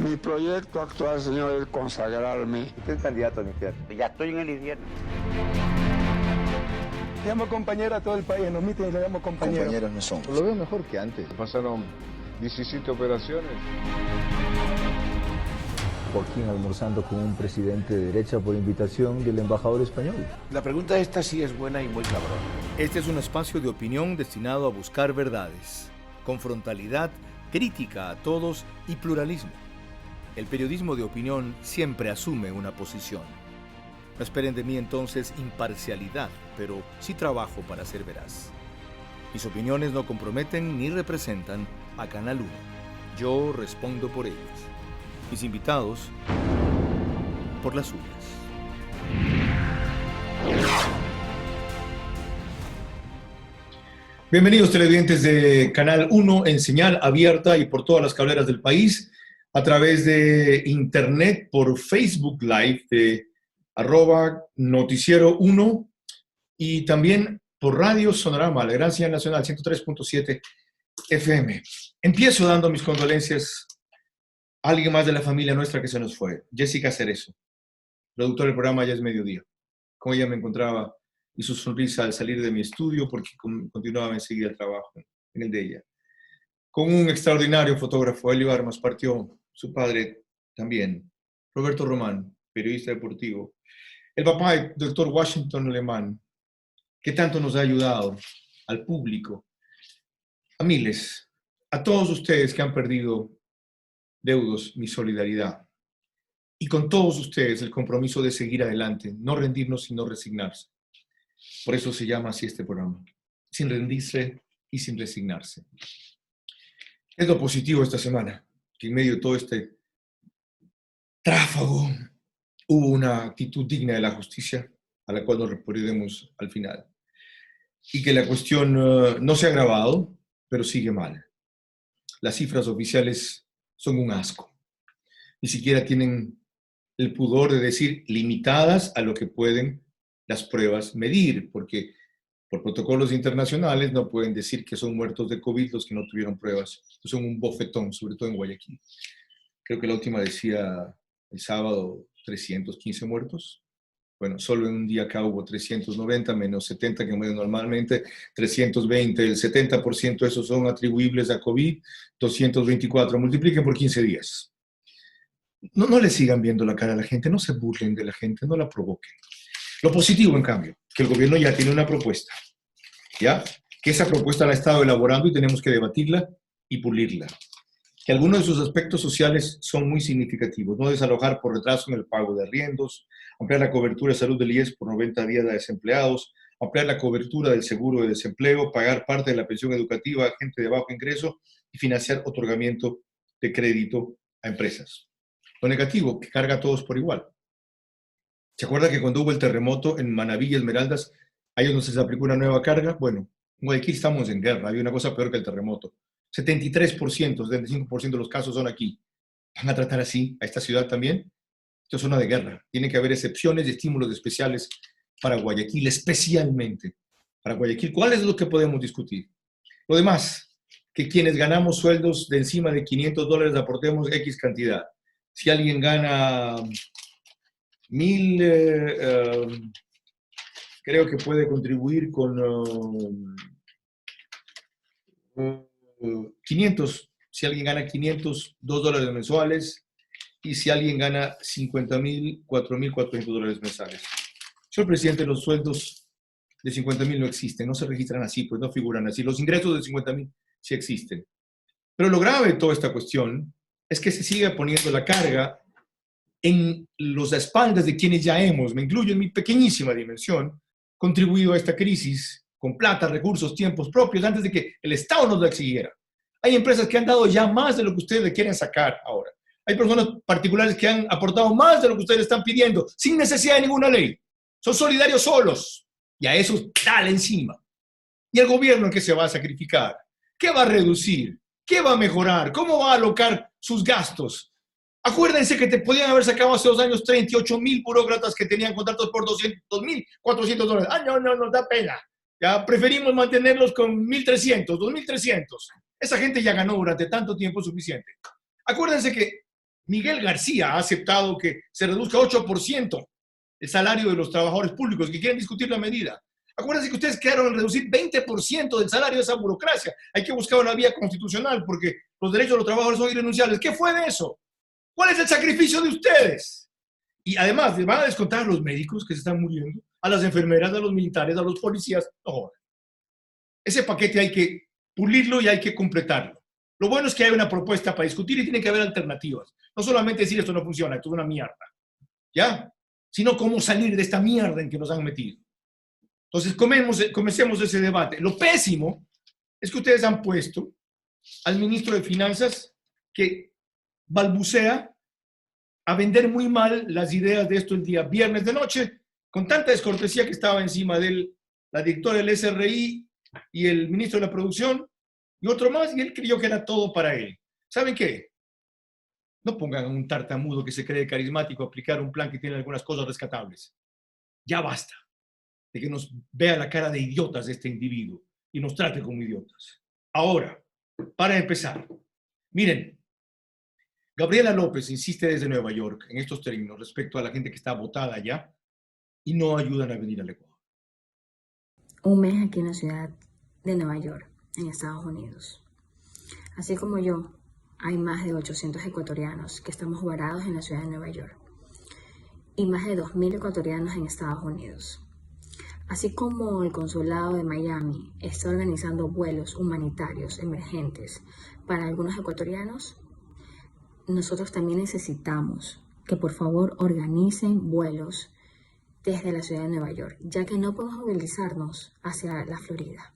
Mi proyecto actual, señor, es consagrarme. Usted es candidato al infierno. Ya estoy en el infierno. Llamo compañero a todo el país, en los mítines le llamo compañero. Compañeros no somos. Lo veo mejor que antes. Pasaron 17 operaciones. Joaquín almorzando con un presidente de derecha por invitación del embajador español. La pregunta esta sí es buena y muy cabrón. Este es un espacio de opinión destinado a buscar verdades, con frontalidad, crítica a todos y pluralismo. El periodismo de opinión siempre asume una posición. No esperen de mí entonces imparcialidad, pero sí trabajo para ser veraz. Mis opiniones no comprometen ni representan a Canal 1. Yo respondo por ellas. Mis invitados, por las suyas. Bienvenidos televidentes de Canal 1 en señal abierta y por todas las cableras del país, a través de internet, por Facebook Live de @noticiero 1 y también por Radio Sonorama, la gran señal nacional 103.7 FM. Empiezo dando mis condolencias a alguien más de la familia nuestra que se nos fue, Jessica Cerezo, productora del programa Ya es Mediodía. Con ella me encontraba y su sonrisa al salir de mi estudio porque continuaba enseguida el trabajo en el de ella. Con un extraordinario fotógrafo, Elio Armas, partió su padre también, Roberto Román, periodista deportivo. El papá del doctor Washington Alemán, que tanto nos ha ayudado al público, a miles, a todos ustedes que han perdido deudos, mi solidaridad. Y con todos ustedes el compromiso de seguir adelante, no rendirnos sino resignarse. Por eso se llama así este programa, sin rendirse y sin resignarse. Es lo positivo esta semana, que en medio de todo este tráfago hubo una actitud digna de la justicia, a la cual nos referiremos al final. Y que la cuestión no se ha agravado, pero sigue mal. Las cifras oficiales son un asco. Ni siquiera tienen el pudor de decir limitadas a lo que pueden las pruebas medir, porque por protocolos internacionales no pueden decir que son muertos de COVID los que no tuvieron pruebas. Son un bofetón, sobre todo en Guayaquil. Creo que la última decía el sábado 315 muertos. Bueno, solo en un día acá hubo 390 menos 70 que mueren normalmente, 320, el 70% de esos son atribuibles a COVID, 224, multipliquen por 15 días. No le sigan viendo la cara a la gente, no se burlen de la gente, no la provoquen. Lo positivo, en cambio, que el gobierno ya tiene una propuesta, ¿ya? Que esa propuesta la ha estado elaborando y tenemos que debatirla y pulirla. Que algunos de sus aspectos sociales son muy significativos. No desalojar por retraso en el pago de arriendos, ampliar la cobertura de salud del IES por 90 días a desempleados, ampliar la cobertura del seguro de desempleo, pagar parte de la pensión educativa a gente de bajo ingreso y financiar otorgamiento de crédito a empresas. Lo negativo, que carga a todos por igual. ¿Se acuerda que cuando hubo el terremoto en Manabí y Esmeraldas, ahí es donde se aplicó una nueva carga? Bueno, en Guayaquil estamos en guerra, había una cosa peor que el terremoto. 73%, 75% de los casos son aquí. ¿Van a tratar así a esta ciudad también? Esto es zona de guerra. Tiene que haber excepciones y estímulos especiales para Guayaquil, especialmente para Guayaquil. ¿Cuál es lo que podemos discutir? Lo demás, que quienes ganamos sueldos de encima de $500 aportemos X cantidad. Si alguien gana 1,000, creo que puede contribuir con 500. Si alguien gana 500, $2 mensuales. Y si alguien gana 50,000, $4,400 mensuales. Señor presidente, los sueldos de 50,000 no existen, no se registran así, pues no figuran así. Los ingresos de 50,000 sí existen. Pero lo grave de toda esta cuestión es que se sigue poniendo la carga en las espaldas de quienes ya hemos, me incluyo en mi pequeñísima dimensión, contribuido a esta crisis con plata, recursos, tiempos propios, antes de que el Estado nos lo exigiera. Hay empresas que han dado ya más de lo que ustedes le quieren sacar ahora. Hay personas particulares que han aportado más de lo que ustedes están pidiendo, sin necesidad de ninguna ley. Son solidarios solos. Y a eso dale encima. ¿Y el gobierno en qué se va a sacrificar? ¿Qué va a reducir? ¿Qué va a mejorar? ¿Cómo va a alocar sus gastos? Acuérdense que te podían haber sacado hace 2 años 38,000 burócratas que tenían contratos por $2,400. No, da pena. Ya preferimos mantenerlos con 1,300, 2,300. Esa gente ya ganó durante tanto tiempo suficiente. Acuérdense que Miguel García ha aceptado que se reduzca 8% el salario de los trabajadores públicos que quieren discutir la medida. Acuérdense que ustedes quedaron en reducir 20% del salario de esa burocracia. Hay que buscar una vía constitucional porque los derechos de los trabajadores son irrenunciables. ¿Qué fue de eso? ¿Cuál es el sacrificio de ustedes? Y además, les van a descontar a los médicos que se están muriendo, a las enfermeras, a los militares, a los policías. No jodan. Ese paquete hay que pulirlo y hay que completarlo. Lo bueno es que hay una propuesta para discutir y tiene que haber alternativas. No solamente decir esto no funciona, esto es una mierda. ¿Ya? Sino cómo salir de esta mierda en que nos han metido. Entonces, comencemos ese debate. Lo pésimo es que ustedes han puesto al ministro de Finanzas que balbucea a vender muy mal las ideas de esto el día viernes de noche, con tanta descortesía que estaba encima de él la directora del SRI y el ministro de la Producción y otro más, y él creyó que era todo para él. ¿Saben qué? No pongan a un tartamudo que se cree carismático a aplicar un plan que tiene algunas cosas rescatables. Ya basta de que nos vea la cara de idiotas este individuo y nos trate como idiotas. Ahora, para empezar, miren, Gabriela López insiste desde Nueva York en estos términos respecto a la gente que está votada allá y no ayudan a venir al Ecuador. Un mes aquí en la ciudad de Nueva York, en Estados Unidos. Así como yo, hay más de 800 ecuatorianos que estamos varados en la ciudad de Nueva York y más de 2.000 ecuatorianos en Estados Unidos. Así como el consulado de Miami está organizando vuelos humanitarios emergentes para algunos ecuatorianos, nosotros también necesitamos que por favor organicen vuelos desde la ciudad de Nueva York, ya que no podemos movilizarnos hacia la Florida.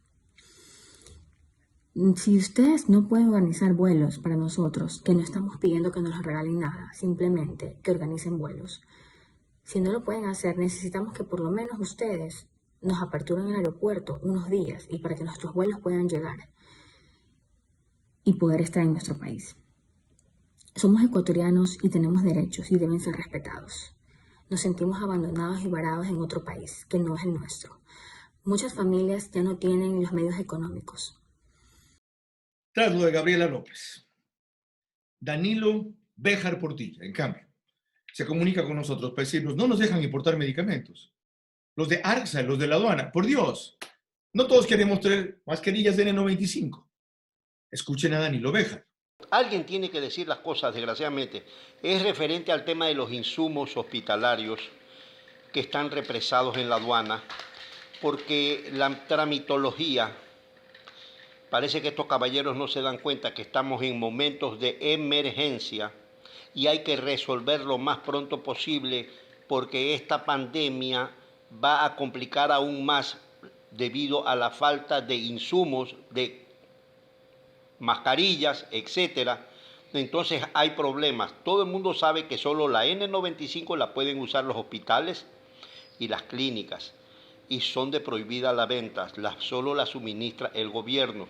Si ustedes no pueden organizar vuelos para nosotros, que no estamos pidiendo que nos regalen nada, simplemente que organicen vuelos. Si no lo pueden hacer, necesitamos que por lo menos ustedes nos aperturen el aeropuerto unos días y para que nuestros vuelos puedan llegar y poder estar en nuestro país. Somos ecuatorianos y tenemos derechos y deben ser respetados. Nos sentimos abandonados y varados en otro país que no es el nuestro. Muchas familias ya no tienen los medios económicos. Tras lo de Gabriela López, Danilo Béjar Portilla, en cambio, se comunica con nosotros para decirnos, no nos dejan importar medicamentos. Los de ARCSA, los de la aduana, por Dios, no todos queremos tener mascarillas de N95. Escuchen a Danilo Béjar. Alguien tiene que decir las cosas, desgraciadamente. Es referente al tema de los insumos hospitalarios que están represados en la aduana, porque la tramitología, parece que estos caballeros no se dan cuenta que estamos en momentos de emergencia y hay que resolver lo más pronto posible porque esta pandemia va a complicar aún más debido a la falta de insumos, de mascarillas, etcétera. Entonces hay problemas. Todo el mundo sabe que solo la N95 la pueden usar los hospitales y las clínicas y son de prohibida la venta, solo la suministra el gobierno.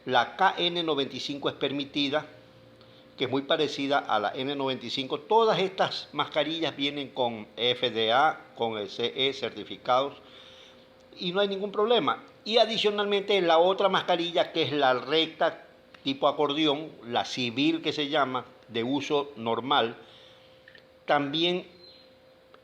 La KN95 es permitida, que es muy parecida a la N95. Todas estas mascarillas vienen con FDA, con el CE certificados y no hay ningún problema. Y adicionalmente la otra mascarilla, que es la recta tipo acordeón, la civil que se llama, de uso normal, también,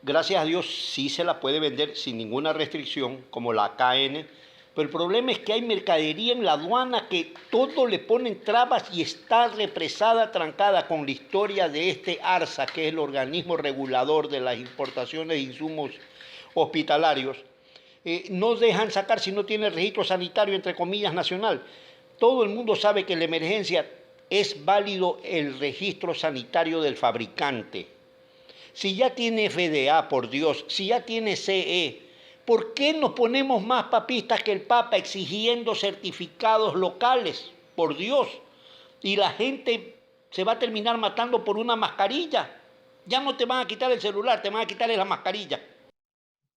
gracias a Dios, sí se la puede vender sin ninguna restricción, como la KN. Pero el problema es que hay mercadería en la aduana que todo le ponen trabas y está represada, trancada con la historia de este ARSA, que es el organismo regulador de las importaciones de insumos hospitalarios. No dejan sacar si no tiene registro sanitario, entre comillas, nacional. Todo el mundo sabe que en la emergencia es válido el registro sanitario del fabricante. Si ya tiene FDA, por Dios, si ya tiene CE, ¿por qué nos ponemos más papistas que el Papa exigiendo certificados locales? Por Dios. Y la gente se va a terminar matando por una mascarilla. Ya no te van a quitar el celular, te van a quitar la mascarilla.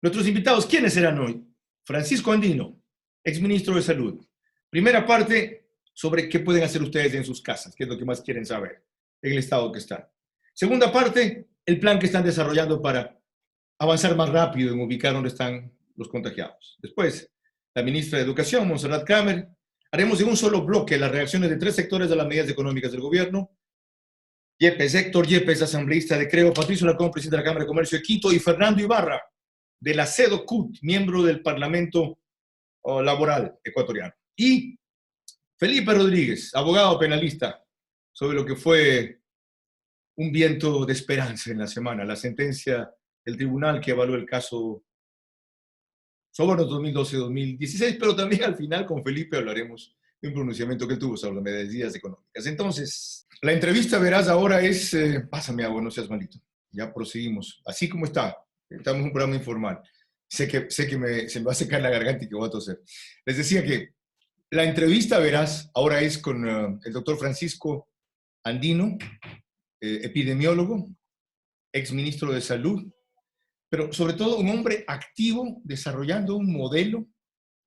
Nuestros invitados, ¿quiénes serán hoy? Francisco Andino, exministro de Salud. Primera parte sobre qué pueden hacer ustedes en sus casas, qué es lo que más quieren saber en el estado que están. Segunda parte, el plan que están desarrollando para avanzar más rápido en ubicar dónde están los contagiados. Después, la ministra de Educación, Montserrat Kramer. Haremos en un solo bloque las reacciones de 3 sectores de las medidas económicas del gobierno Yepes, Héctor Yepes, asambleísta de Creo, Patricio Lacón, presidente de la Cámara de Comercio de Quito, y Fernando Ibarra, de la CEDOCUT, miembro del Parlamento Laboral ecuatoriano. Y Felipe Rodríguez, abogado penalista, sobre lo que fue un viento de esperanza en la semana, la sentencia del tribunal que evaluó el caso Sobornos 2012-2016, pero también al final con Felipe hablaremos de un pronunciamiento que él tuvo sobre las medidas económicas. Entonces, la entrevista, verás, ahora es, pásame agua, no seas malito, ya proseguimos, así como está, estamos en un programa informal, sé que se me va a secar la garganta y que voy a toser. Les decía que la entrevista, verás, ahora es con el doctor Francisco Andino, epidemiólogo, exministro de Salud, pero sobre todo un hombre activo desarrollando un modelo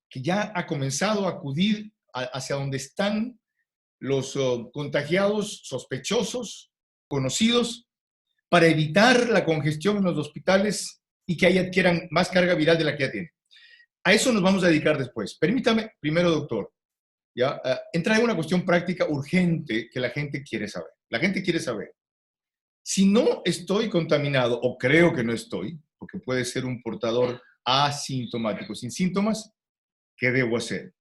que ya ha comenzado a acudir hacia donde están los contagiados sospechosos, conocidos, para evitar la congestión en los hospitales y que ahí adquieran más carga viral de la que ya tienen. A eso nos vamos a dedicar después. Permítame, primero, doctor, ¿ya? Entrar en una cuestión práctica urgente que la gente quiere saber. La gente quiere saber, si no estoy contaminado, o creo que no estoy, porque puede ser un portador asintomático, sin síntomas, ¿qué debo hacer?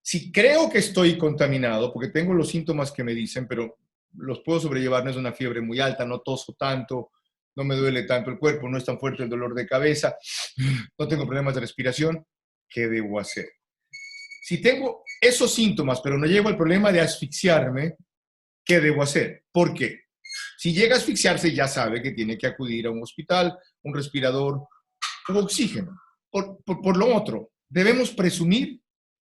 Si creo que estoy contaminado, porque tengo los síntomas que me dicen, pero los puedo sobrellevar, no es una fiebre muy alta, no toso tanto, no me duele tanto el cuerpo, no es tan fuerte el dolor de cabeza, no tengo problemas de respiración, ¿qué debo hacer? Si tengo esos síntomas, pero no llego al problema de asfixiarme, ¿qué debo hacer? ¿Por qué? Si llega a asfixiarse, ya sabe que tiene que acudir a un hospital, un respirador, un oxígeno. Por lo otro, debemos presumir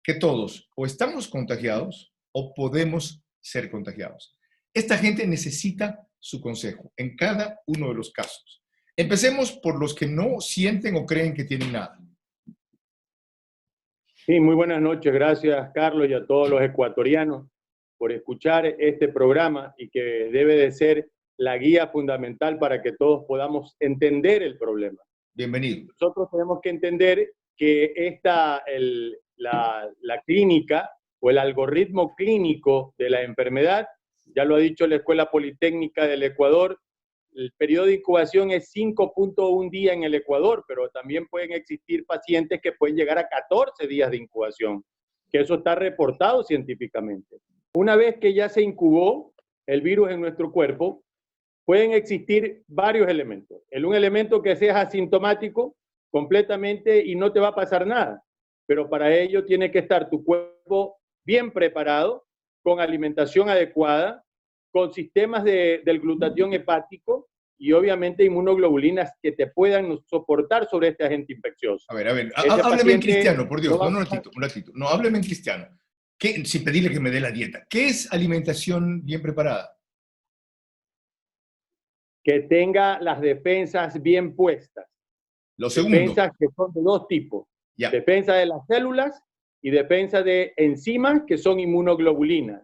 que todos o estamos contagiados o podemos ser contagiados. Esta gente necesita su consejo en cada uno de los casos. Empecemos por los que no sienten o creen que tienen nada. Sí, muy buenas noches. Gracias, Carlos, y a todos los ecuatorianos por escuchar este programa y que debe de ser la guía fundamental para que todos podamos entender el problema. Bienvenido. Nosotros tenemos que entender que la clínica o el algoritmo clínico de la enfermedad, ya lo ha dicho la Escuela Politécnica del Ecuador, el periodo de incubación es 5.1 días en el Ecuador, pero también pueden existir pacientes que pueden llegar a 14 días de incubación, que eso está reportado científicamente. Una vez que ya se incubó el virus en nuestro cuerpo, pueden existir varios elementos. Un elemento que sea asintomático completamente y no te va a pasar nada, pero para ello tiene que estar tu cuerpo bien preparado, con alimentación adecuada, con sistemas del glutatión hepático y obviamente inmunoglobulinas que te puedan soportar sobre este agente infeccioso. A ver, hábleme en cristiano, por Dios, un ratito. No, hábleme en cristiano. Sin pedirle que me dé la dieta. ¿Qué es alimentación bien preparada? Que tenga las defensas bien puestas. Lo segundo. Defensas que son de dos tipos. Ya. Defensa de las células y defensa de enzimas que son inmunoglobulinas.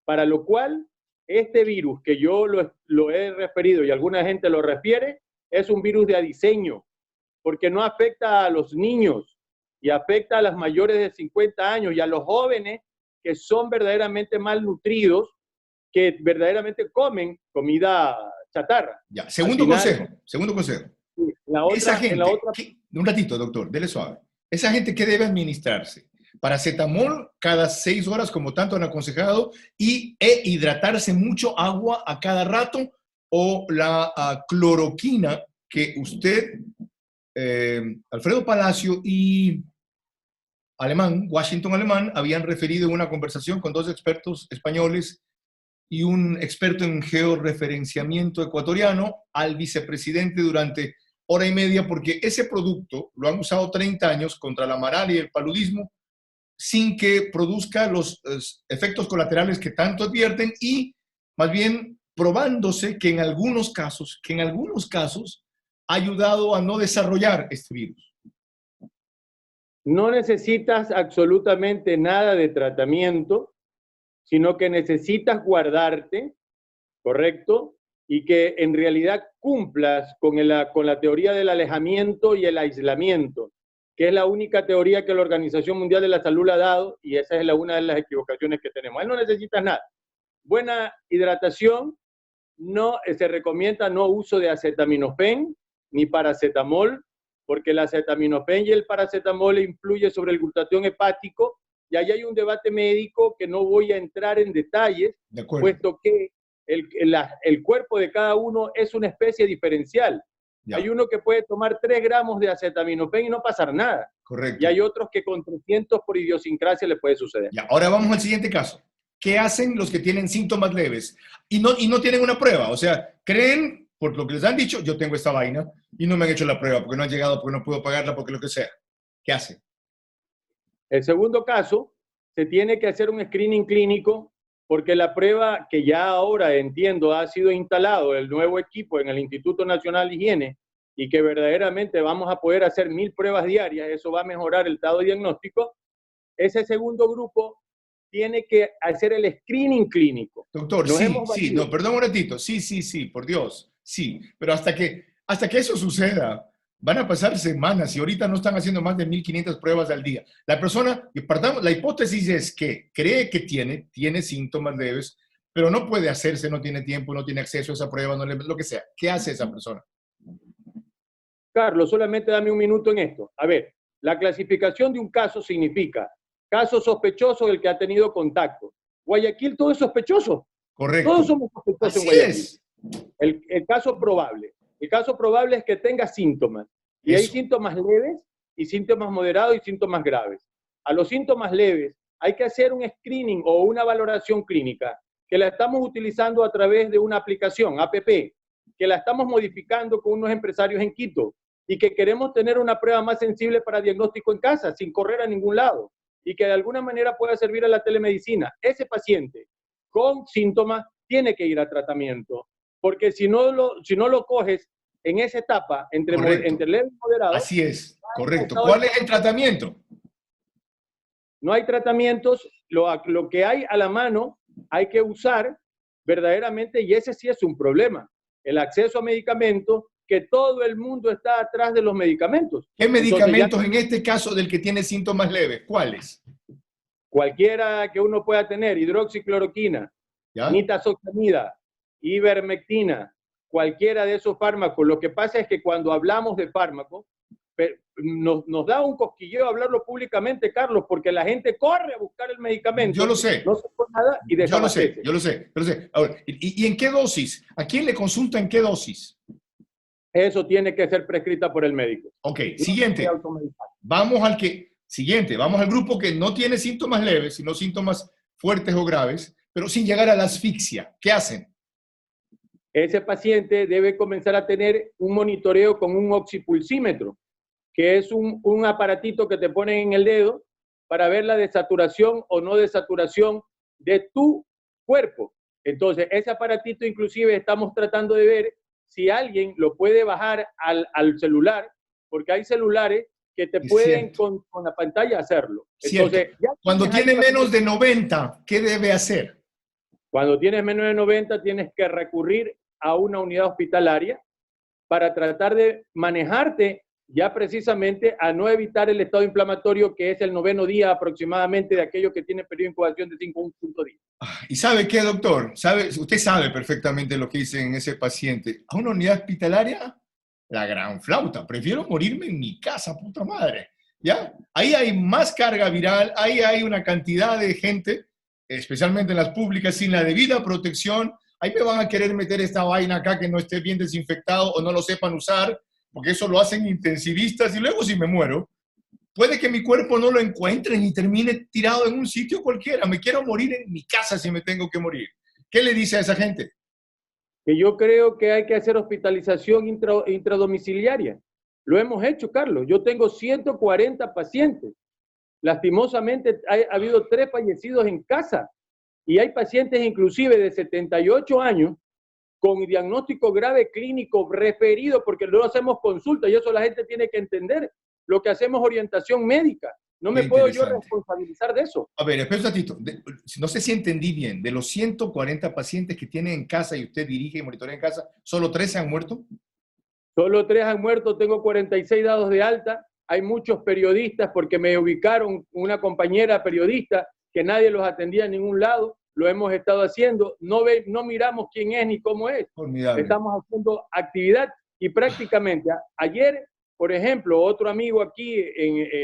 Para lo cual, este virus que yo lo he referido y alguna gente lo refiere, es un virus de diseño, porque no afecta a los niños y afecta a las mayores de 50 años y a los jóvenes que son verdaderamente malnutridos, que verdaderamente comen comida chatarra. Ya, segundo consejo. Esa gente, un ratito, doctor, dele suave. Esa gente, ¿qué debe administrarse? Paracetamol cada 6 horas, como tanto han aconsejado, e hidratarse mucho, agua a cada rato, o la cloroquina que usted, Alfredo Palacio y Washington Alemán, habían referido en una conversación con 2 expertos españoles y un experto en georreferenciamiento ecuatoriano al vicepresidente durante hora y media, porque ese producto lo han usado 30 años contra la malaria y el paludismo sin que produzca los efectos colaterales que tanto advierten y más bien probándose que en algunos casos ha ayudado a no desarrollar este virus. No necesitas absolutamente nada de tratamiento, sino que necesitas guardarte, ¿correcto? Y que en realidad cumplas con la teoría del alejamiento y el aislamiento, que es la única teoría que la Organización Mundial de la Salud le ha dado, y esa es una de las equivocaciones que tenemos. Él no necesita nada. Buena hidratación, no se recomienda no uso de acetaminofén ni paracetamol, porque el acetaminofén y el paracetamol influye sobre el glutatión hepático, y ahí hay un debate médico que no voy a entrar en detalles, puesto que el cuerpo de cada uno es una especie diferencial. Ya. Hay uno que puede tomar 3 gramos de acetaminofén y no pasar nada. Correcto. Y hay otros que con 300 por idiosincrasia le puede suceder. Ya. Ahora vamos al siguiente caso. ¿Qué hacen los que tienen síntomas leves y no tienen una prueba? O sea, creen, por lo que les han dicho, yo tengo esta vaina y no me han hecho la prueba porque no han llegado, porque no puedo pagarla, porque lo que sea. ¿Qué hacen? El segundo caso, se tiene que hacer un screening clínico porque la prueba que ya ahora entiendo ha sido instalado el nuevo equipo en el Instituto Nacional de Higiene y que verdaderamente vamos a poder hacer 1000 pruebas diarias, eso va a mejorar el estado de diagnóstico. Ese segundo grupo tiene que hacer el screening clínico. Doctor, sí, no, perdón un ratito, sí, por Dios, sí, pero hasta que eso suceda, van a pasar semanas y ahorita no están haciendo más de 1500 pruebas al día. La persona, la hipótesis es que cree que tiene síntomas leves, pero no puede hacerse, no tiene tiempo, no tiene acceso a esa prueba, lo que sea. ¿Qué hace esa persona? Carlos, solamente dame un minuto en esto. A ver, la clasificación de un caso significa caso sospechoso del que ha tenido contacto. Guayaquil todo es sospechoso. Correcto. Todos somos sospechosos en Guayaquil. El caso probable. El caso probable es que tenga síntomas. Y hay síntomas leves y síntomas moderados y síntomas graves. A los síntomas leves hay que hacer un screening o una valoración clínica que la estamos utilizando a través de una aplicación, APP, que la estamos modificando con unos empresarios en Quito y que queremos tener una prueba más sensible para diagnóstico en casa, sin correr a ningún lado, y que de alguna manera pueda servir a la telemedicina. Ese paciente con síntomas tiene que ir a tratamiento, porque si no lo coges en esa etapa, entre leve y moderado... Así es, correcto. ¿Cuál es el tratamiento? No hay tratamientos, lo que hay a la mano hay que usar verdaderamente, y ese sí es un problema, el acceso a medicamentos, que todo el mundo está atrás de los medicamentos. ¿Qué medicamentos en este caso del que tiene síntomas leves? ¿Cuáles? Cualquiera que uno pueda tener, hidroxicloroquina, nitazoxanida, ivermectina, cualquiera de esos fármacos. Lo que pasa es que cuando hablamos de fármacos, nos da un cosquilleo hablarlo públicamente, Carlos, porque la gente corre a buscar el medicamento. Yo lo sé. No se pone nada y desabastece. Yo lo sé. Ahora, ¿y en qué dosis? ¿A quién le consulta en qué dosis? Eso tiene que ser prescrita por el médico. Ok, siguiente. Vamos al grupo que no tiene síntomas leves, sino síntomas fuertes o graves, pero sin llegar a la asfixia. ¿Qué hacen? Ese paciente debe comenzar a tener un monitoreo con un oxipulsímetro, que es un aparatito que te ponen en el dedo para ver la desaturación o no desaturación de tu cuerpo. Entonces, ese aparatito inclusive estamos tratando de ver si alguien lo puede bajar al celular, porque hay celulares que te pueden con la pantalla hacerlo. Entonces, cuando tiene menos de 90, ¿qué debe hacer? Cuando tienes menos de 90, tienes que recurrir a una unidad hospitalaria para tratar de manejarte ya precisamente a no evitar el estado inflamatorio, que es el 9º día aproximadamente de aquello que tiene periodo de incubación de 5 días. ¿Y sabe qué, doctor? Usted sabe perfectamente lo que dice en ese paciente. ¿A una unidad hospitalaria? La gran flauta. Prefiero morirme en mi casa, puta madre. ¿Ya? Ahí hay más carga viral, ahí hay una cantidad de gente, especialmente en las públicas, sin la debida protección. Ahí me van a querer meter esta vaina acá que no esté bien desinfectado o no lo sepan usar, porque eso lo hacen intensivistas, y luego si me muero, puede que mi cuerpo no lo encuentren y termine tirado en un sitio cualquiera. Me quiero morir en mi casa si me tengo que morir. ¿Qué le dice a esa gente? Que yo creo que hay que hacer hospitalización intradomiciliaria. Lo hemos hecho, Carlos. Yo tengo 140 pacientes. Lastimosamente ha habido 3 fallecidos en casa y hay pacientes inclusive de 78 años con diagnóstico grave clínico referido, porque no hacemos consulta y eso la gente tiene que entender. Lo que hacemos es orientación médica. No me puedo yo responsabilizar de eso. A ver, espera un ratito. No sé si entendí bien. De los 140 pacientes que tiene en casa y usted dirige y monitorea en casa, ¿solo 3 se han muerto? Solo 3 han muerto. Tengo 46 dados de alta. Hay muchos periodistas porque me ubicaron una compañera periodista que nadie los atendía en ningún lado. lo hemos estado haciendo, no miramos quién es ni cómo es. Formidable. Estamos haciendo actividad y prácticamente ayer, por ejemplo, otro amigo aquí,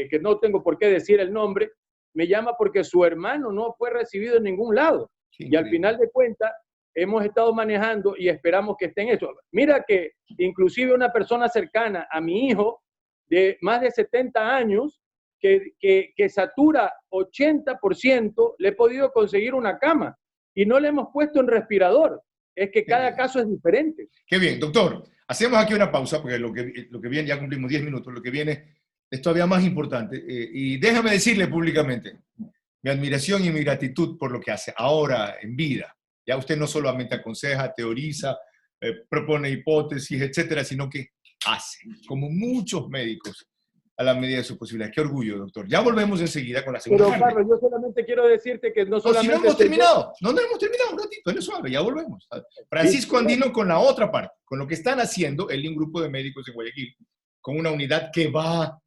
que no tengo por qué decir el nombre, me llama porque su hermano no fue recibido en ningún lado. Y al final de cuentas, hemos estado manejando y esperamos que esté en eso. Mira que inclusive una persona cercana a mi hijo, de más de 70 años, que satura 80%, le he podido conseguir una cama y no le hemos puesto en respirador. Es que cada caso es diferente. Qué bien, doctor. Hacemos aquí una pausa porque lo que viene, ya cumplimos 10 minutos, lo que viene es todavía más importante. Y déjame decirle públicamente mi admiración y mi gratitud por lo que hace ahora en vida. Ya usted no solamente aconseja, teoriza, propone hipótesis, etcétera, sino que hace, como muchos médicos, a la medida de sus posibilidades. Qué orgullo, doctor. Ya volvemos enseguida con la segunda parte. Pero, Carlos, yo solamente quiero decirte que no solamente... Si no hemos terminado. No hemos terminado. Un ratito, él es suave. Ya volvemos. Francisco Andino con la otra parte, con lo que están haciendo él y un grupo de médicos en Guayaquil, con una unidad que va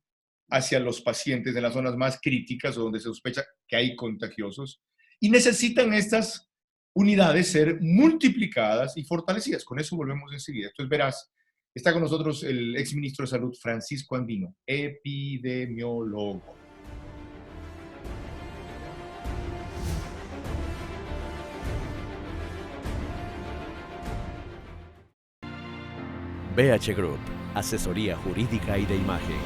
hacia los pacientes en las zonas más críticas o donde se sospecha que hay contagiosos. Y necesitan estas unidades ser multiplicadas y fortalecidas. Con eso volvemos enseguida. Entonces verás, está con nosotros el exministro de Salud, Francisco Andino, epidemiólogo. BH Group, asesoría jurídica y de imagen.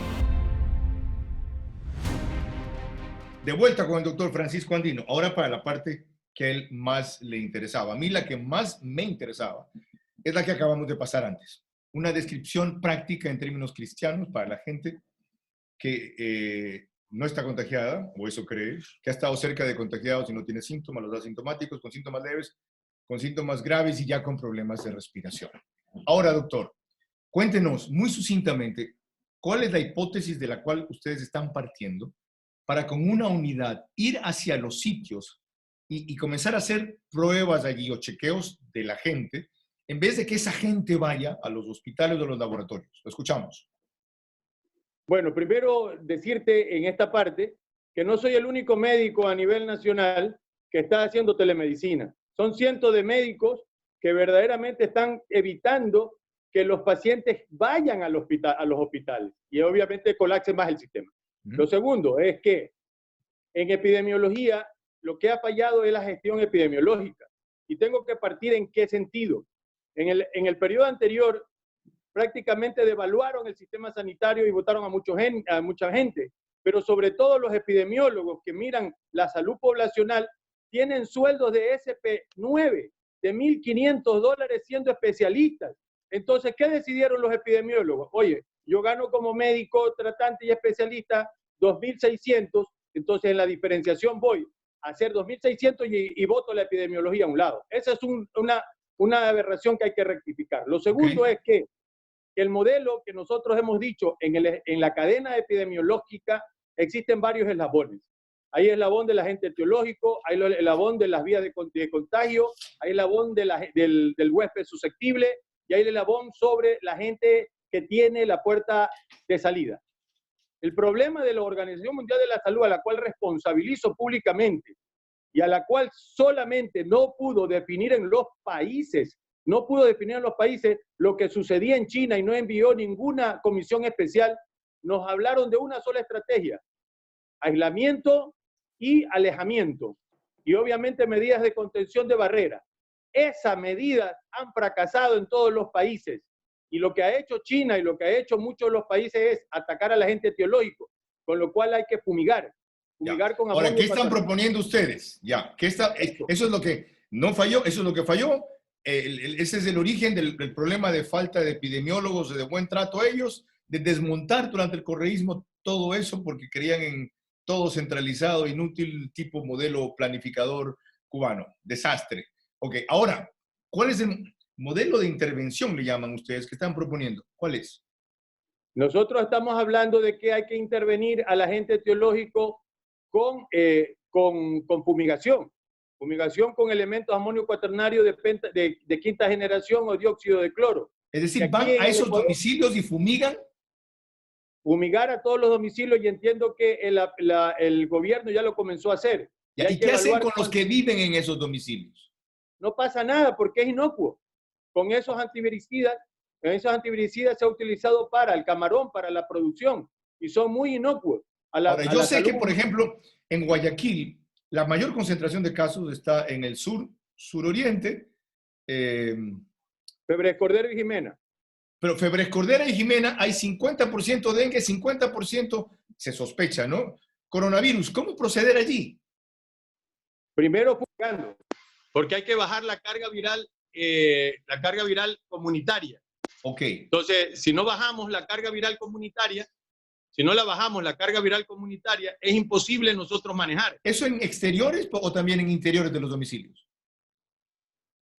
De vuelta con el doctor Francisco Andino. Ahora para la parte que a él más le interesaba. A mí la que más me interesaba es la que acabamos de pasar antes. Una descripción práctica en términos cristianos para la gente que no está contagiada, o eso cree, que ha estado cerca de contagiados y no tiene síntomas, los asintomáticos, con síntomas leves, con síntomas graves y ya con problemas de respiración. Ahora, doctor, cuéntenos muy sucintamente cuál es la hipótesis de la cual ustedes están partiendo para con una unidad ir hacia los sitios y comenzar a hacer pruebas allí o chequeos de la gente, en vez de que esa gente vaya a los hospitales o a los laboratorios. Lo escuchamos. Bueno, primero decirte en esta parte que no soy el único médico a nivel nacional que está haciendo telemedicina. Son cientos de médicos que verdaderamente están evitando que los pacientes vayan al hospital, a los hospitales y obviamente colapse más el sistema. Lo segundo es que en epidemiología lo que ha fallado es la gestión epidemiológica. Y tengo que partir en qué sentido. En el periodo anterior prácticamente devaluaron el sistema sanitario y votaron a mucha gente. Pero sobre todo los epidemiólogos que miran la salud poblacional tienen sueldos de SP9 de $1.500 siendo especialistas. Entonces, ¿qué decidieron los epidemiólogos? Oye, yo gano como médico, tratante y especialista 2.600, entonces en la diferenciación voy a hacer 2.600 y voto la epidemiología a un lado. Esa es una aberración que hay que rectificar. Lo segundo es que el modelo que nosotros hemos dicho en la cadena epidemiológica existen varios eslabones. Hay el eslabón del agente etiológico, hay el eslabón de las vías de contagio, hay el eslabón del huésped susceptible y hay el eslabón sobre la gente que tiene la puerta de salida. El problema de la Organización Mundial de la Salud, a la cual responsabilizo públicamente y a la cual solamente no pudo definir en los países, lo que sucedía en China y no envió ninguna comisión especial, nos hablaron de una sola estrategia: aislamiento y alejamiento, y obviamente medidas de contención de barrera. Esas medidas han fracasado en todos los países, y lo que ha hecho China y lo que ha hecho muchos de los países es atacar al agente etiológico, con lo cual hay que fumigar con Ahora, ¿qué están proponiendo ustedes? Eso es lo que no falló, eso es lo que falló. Ese es el origen del problema de falta de epidemiólogos, de buen trato a ellos, de desmontar durante el correísmo todo eso porque creían en todo centralizado, inútil, tipo modelo planificador cubano. Desastre. Ok, ahora, ¿cuál es el modelo de intervención, le llaman ustedes, que están proponiendo? ¿Cuál es? Nosotros estamos hablando de que hay que intervenir al agente etiológico con fumigación. Fumigación con elementos amonio cuaternario de quinta generación o dióxido de cloro. Es decir, van a esos domicilios y fumigan. Fumigar a todos los domicilios, y entiendo que el gobierno ya lo comenzó a hacer. ¿Y qué hacen con los que viven en esos domicilios? No pasa nada porque es inocuo. Con esos antiviricidas se ha utilizado para el camarón, para la producción, y son muy inocuos. Ahora, yo sé que, por ejemplo, en Guayaquil, la mayor concentración de casos está en el sur, suroriente. Febres Cordero y Jimena. Pero Febres Cordero y Jimena hay 50% dengue, 50% se sospecha, ¿no? Coronavirus, ¿cómo proceder allí? Primero fugando, porque hay que bajar la carga viral comunitaria. Ok. Entonces, si no bajamos la carga viral comunitaria, es imposible nosotros manejar. ¿Eso en exteriores o también en interiores de los domicilios?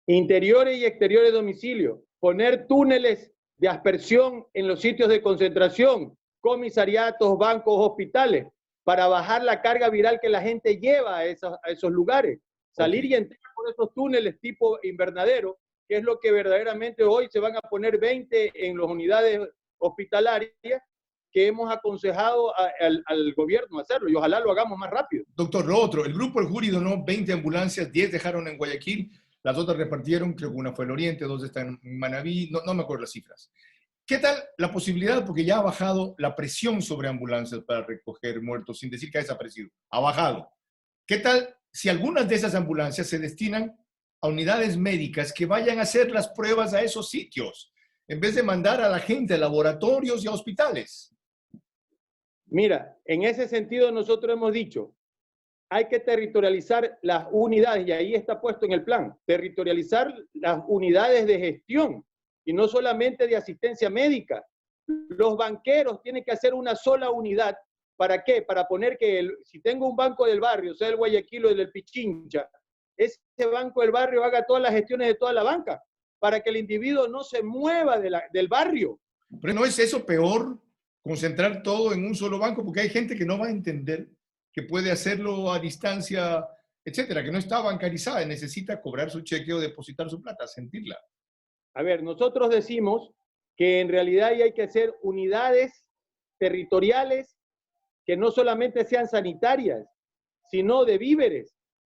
Interiores y exteriores de domicilio. Poner túneles de aspersión en los sitios de concentración, comisariatos, bancos, hospitales, para bajar la carga viral que la gente lleva a esos lugares. Salir y entrar por esos túneles tipo invernadero, que es lo que verdaderamente hoy se van a poner 20 en las unidades hospitalarias, que hemos aconsejado al gobierno hacerlo, y ojalá lo hagamos más rápido. Doctor, lo otro, el grupo El Juri donó 20 ambulancias, 10 dejaron en Guayaquil, las otras repartieron, creo que una fue en el Oriente, 2 están en Manabí, no me acuerdo las cifras. ¿Qué tal la posibilidad? Porque ya ha bajado la presión sobre ambulancias para recoger muertos, sin decir que ha desaparecido. Ha bajado. ¿Qué tal si algunas de esas ambulancias se destinan a unidades médicas que vayan a hacer las pruebas a esos sitios, en vez de mandar a la gente a laboratorios y a hospitales? Mira, en ese sentido nosotros hemos dicho, hay que territorializar las unidades, y ahí está puesto en el plan, territorializar las unidades de gestión, y no solamente de asistencia médica. Los banqueros tienen que hacer una sola unidad. ¿Para qué? Para poner que si tengo un banco del barrio, sea el Guayaquil o el del Pichincha, ese banco del barrio haga todas las gestiones de toda la banca, para que el individuo no se mueva del barrio. Pero ¿no es eso peor, concentrar todo en un solo banco? Porque hay gente que no va a entender que puede hacerlo a distancia, etcétera, que no está bancarizada y necesita cobrar su cheque o depositar su plata, sentirla. A ver, nosotros decimos que en realidad hay que hacer unidades territoriales que no solamente sean sanitarias, sino de víveres,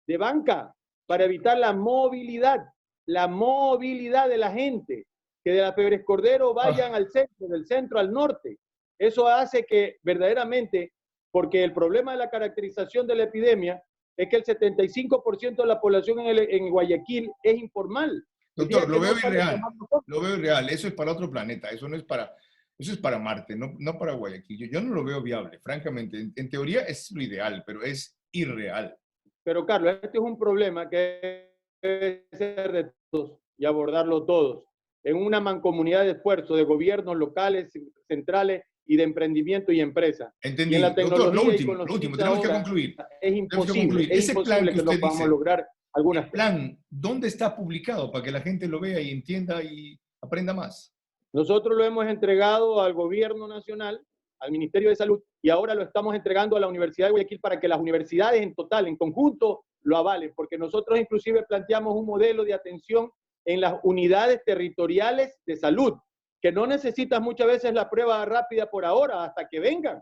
de banca, para evitar la movilidad de la gente, que de la Febres Cordero vayan al centro, del centro al norte. Eso hace que verdaderamente, porque el problema de la caracterización de la epidemia es que el 75% de la población en Guayaquil es informal. Doctor, lo veo irreal, eso es para otro planeta, eso es para Marte, no para Guayaquil. Yo no lo veo viable, francamente. En teoría es lo ideal, pero es irreal. Pero Carlos, este es un problema que debe ser de todos y abordarlo todos, en una mancomunidad de esfuerzo de gobiernos locales, centrales y de emprendimiento y empresa. Entendí. Y en la Doctor, lo último, tenemos que concluir. Es imposible que no podamos lograr algunas. Plan, ¿dónde está publicado para que la gente lo vea y entienda y aprenda más? Nosotros lo hemos entregado al gobierno nacional, al Ministerio de Salud, y ahora lo estamos entregando a la Universidad de Guayaquil para que las universidades en total, en conjunto, lo avalen, porque nosotros inclusive planteamos un modelo de atención en las unidades territoriales de salud, que no necesitas muchas veces la prueba rápida por ahora, hasta que vengan,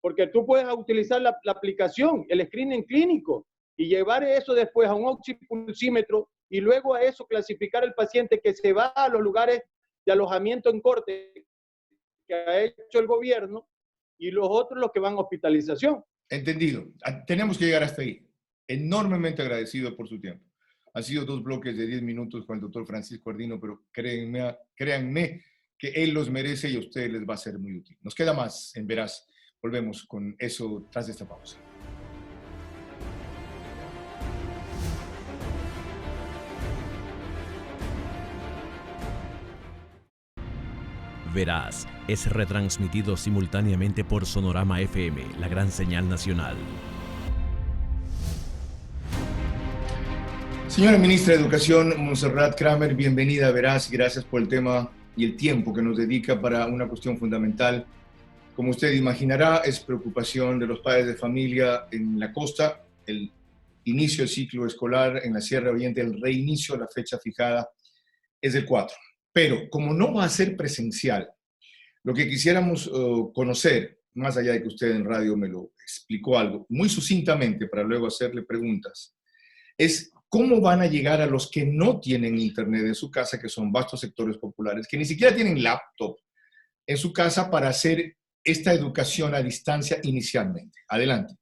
porque tú puedes utilizar la aplicación, el screening clínico, y llevar eso después a un oxipulsímetro, y luego a eso clasificar el paciente que se va a los lugares de alojamiento en corte que ha hecho el gobierno, y los otros los que van a hospitalización. Entendido. Tenemos que llegar hasta ahí. Enormemente agradecido por su tiempo. Han sido 2 bloques de 10 minutos con el doctor Francisco Ardino, pero créanme que él los merece y a ustedes les va a ser muy útil. Nos queda más en Veraz. Volvemos con eso tras esta pausa. Veraz es retransmitido simultáneamente por Sonorama FM, la gran señal nacional. Señora Ministra de Educación, Montserrat Kramer, bienvenida a Veraz. Gracias por el tema y el tiempo que nos dedica para una cuestión fundamental. Como usted imaginará, es preocupación de los padres de familia en la costa, el inicio del ciclo escolar en la Sierra Oriente, el reinicio, la fecha fijada es el 4. Pero como no va a ser presencial, lo que quisiéramos conocer más allá de que usted en radio me lo explicó algo, muy sucintamente para luego hacerle preguntas, es cómo van a llegar a los que no tienen internet en su casa, que son vastos sectores populares, que ni siquiera tienen laptop en su casa para hacer esta educación a distancia inicialmente. Adelante.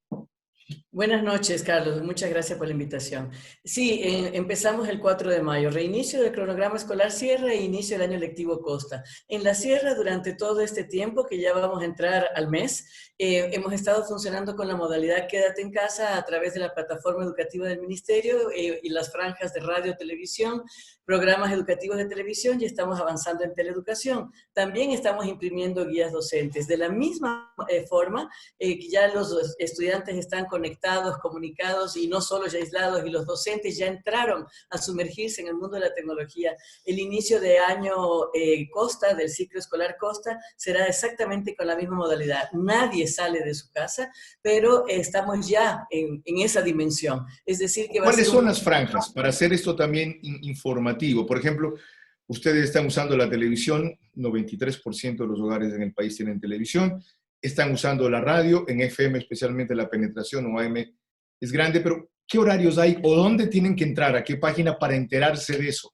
Buenas noches, Carlos. Muchas gracias por la invitación. Sí, empezamos el 4 de mayo. Reinicio del cronograma escolar Sierra e inicio del año lectivo Costa. En la Sierra, durante todo este tiempo, que ya vamos a entrar al mes, hemos estado funcionando con la modalidad Quédate en casa a través de la plataforma educativa del Ministerio y las franjas de radio, televisión, programas educativos de televisión, y estamos avanzando en teleeducación. También estamos imprimiendo guías docentes. De la misma forma, ya los estudiantes están conectados, comunicados y no solo ya aislados, y los docentes ya entraron a sumergirse en el mundo de la tecnología. El inicio de año Costa, del ciclo escolar Costa, será exactamente con la misma modalidad. Nadie sale de su casa, pero estamos ya en esa dimensión. Es decir, que ¿cuáles son las franjas para hacer esto también informativo? Por ejemplo, ustedes están usando la televisión, 93% de los hogares en el país tienen televisión, están usando la radio, en FM especialmente la penetración o AM es grande, pero ¿qué horarios hay o dónde tienen que entrar? ¿A qué página para enterarse de eso?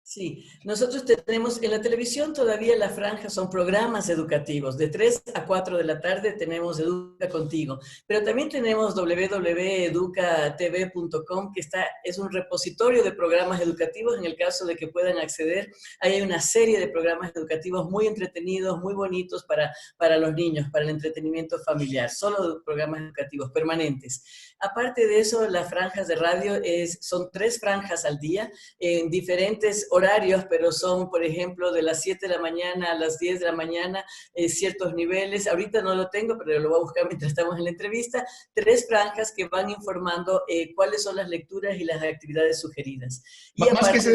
Sí, nosotros tenemos en la televisión todavía la franja, son programas educativos. De 3 a 4 de la tarde tenemos Educa Contigo, pero también tenemos www.educatv.com, que es un repositorio de programas educativos en el caso de que puedan acceder. Ahí hay una serie de programas educativos muy entretenidos, muy bonitos para los niños, para el entretenimiento familiar, solo programas educativos permanentes. Aparte de eso, las franjas de radio son 3 franjas al día, en diferentes horarios, pero son, por ejemplo, de las 7 de la mañana a las 10 de la mañana, ciertos niveles. Ahorita no lo tengo, pero lo voy a buscar mientras estamos en la entrevista. 3 franjas que van informando cuáles son las lecturas y las actividades sugeridas. Más que ese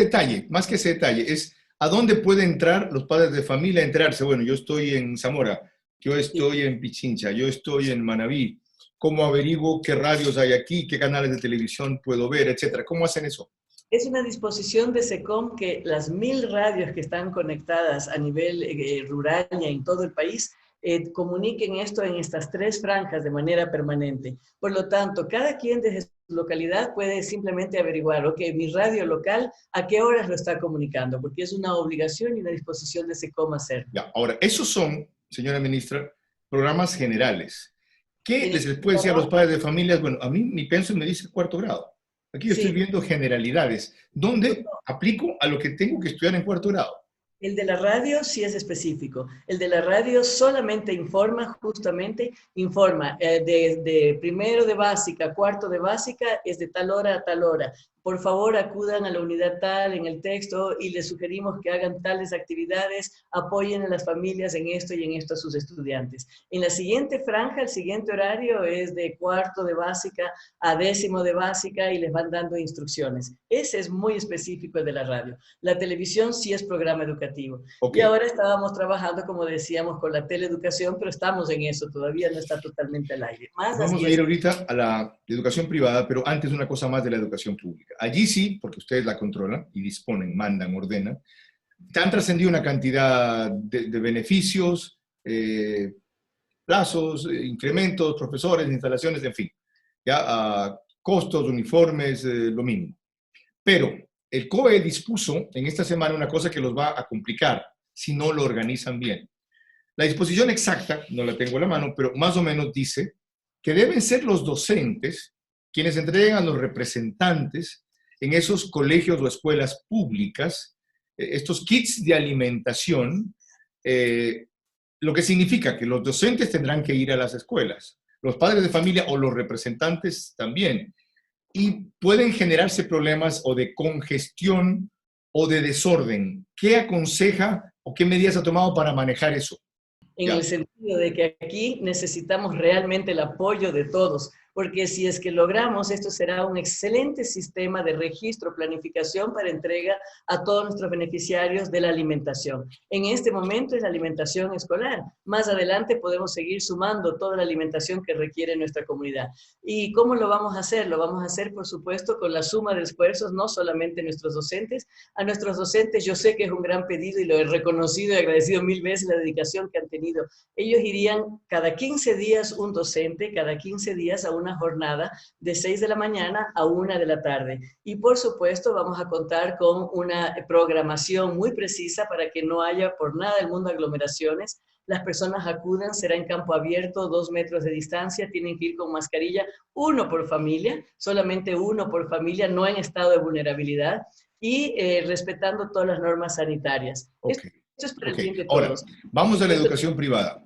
detalle, es a dónde pueden entrar los padres de familia a enterarse. Bueno, yo estoy en Zamora, yo estoy en Pichincha, yo estoy en Manabí. ¿Cómo averiguo qué radios hay aquí, qué canales de televisión puedo ver, etcétera? ¿Cómo hacen eso? Es una disposición de SECOM que las 1000 radios que están conectadas a nivel rural y en todo el país comuniquen esto en estas 3 franjas de manera permanente. Por lo tanto, cada quien desde su localidad puede simplemente averiguar, ok, mi radio local, ¿a qué horas lo está comunicando? Porque es una obligación y una disposición de SECOM hacerlo. Ya, ahora, esos son, señora ministra, programas generales. ¿Qué les puede decir a los padres de familias? Bueno, a mí mi pensum me dice 4º grado. Aquí yo estoy viendo generalidades. ¿Dónde aplico a lo que tengo que estudiar en 4º grado? El de la radio sí es específico. El de la radio solamente informa, de primero de básica, 4º de básica, es de tal hora a tal hora. Por favor, acudan a la unidad tal en el texto y les sugerimos que hagan tales actividades, apoyen a las familias en esto y en esto a sus estudiantes. En la siguiente franja, el siguiente horario es de 4º de básica a 10º de básica y les van dando instrucciones. Ese es muy específico el de la radio. La televisión sí es programa educativo. Okay. Y ahora estábamos trabajando, como decíamos, con la teleeducación, pero estamos en eso, todavía no está totalmente al aire. Vamos a ir ahorita a la educación privada, pero antes una cosa más de la educación pública. Allí sí, porque ustedes la controlan y disponen, mandan, ordenan, han trascendido una cantidad de beneficios, plazos, incrementos, profesores, instalaciones, en fin, ya costos, uniformes, lo mínimo. Pero el COE dispuso en esta semana una cosa que los va a complicar si no lo organizan bien. La disposición exacta, no la tengo a la mano, pero más o menos dice que deben ser los docentes quienes entreguen a los representantes en esos colegios o escuelas públicas estos kits de alimentación, lo que significa que los docentes tendrán que ir a las escuelas, los padres de familia o los representantes también, y pueden generarse problemas o de congestión o de desorden. ¿Qué aconseja o qué medidas ha tomado para manejar eso? En el sentido de que aquí necesitamos realmente el apoyo de todos, porque si es que logramos, esto será un excelente sistema de registro, planificación para entrega a todos nuestros beneficiarios de la alimentación. En este momento es la alimentación escolar. Más adelante podemos seguir sumando toda la alimentación que requiere nuestra comunidad. ¿Y cómo lo vamos a hacer? Lo vamos a hacer, por supuesto, con la suma de esfuerzos, no solamente nuestros docentes. A nuestros docentes yo sé que es un gran pedido y lo he reconocido y agradecido 1000 veces la dedicación que han tenido. Ellos irían cada 15 días un docente, cada 15 días a una jornada de 6 de la mañana a 1 de la tarde. Y por supuesto vamos a contar con una programación muy precisa para que no haya por nada del mundo aglomeraciones. Las personas acudan, será en campo abierto, 2 metros de distancia, tienen que ir con mascarilla, 1 por familia, solamente 1 por familia, no en estado de vulnerabilidad, y respetando todas las normas sanitarias. Okay. Esto es para el bien de Ahora, todos. vamos a la educación privada.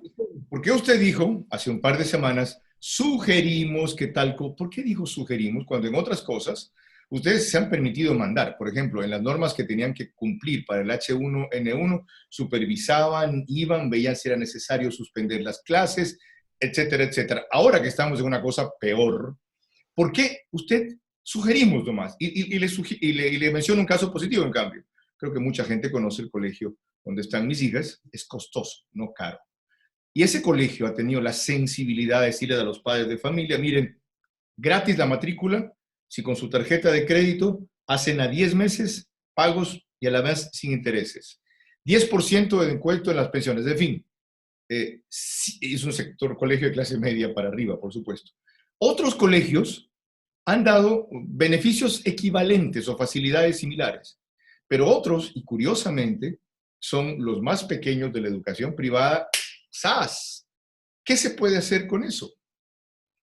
¿Por qué usted dijo hace un par de semanas, sugerimos que tal cosa? ¿Por qué dijo sugerimos cuando en otras cosas ustedes se han permitido mandar? Por ejemplo, en las normas que tenían que cumplir para el H1N1, supervisaban, iban, veían si era necesario suspender las clases, etcétera, etcétera. Ahora que estamos en una cosa peor, ¿por qué usted sugerimos nomás? Y le menciono un caso positivo, en cambio. Creo que mucha gente conoce el colegio donde están mis hijas, es costoso, no caro. Y ese colegio ha tenido la sensibilidad de decirle a los padres de familia, miren, gratis la matrícula, si con su tarjeta de crédito hacen a 10 meses pagos y a la vez sin intereses. 10% de descuento en las pensiones. En fin, es un sector colegio de clase media para arriba, por supuesto. Otros colegios han dado beneficios equivalentes o facilidades similares, pero otros, y curiosamente, son los más pequeños de la educación privada, ¡zas! ¿Qué se puede hacer con eso?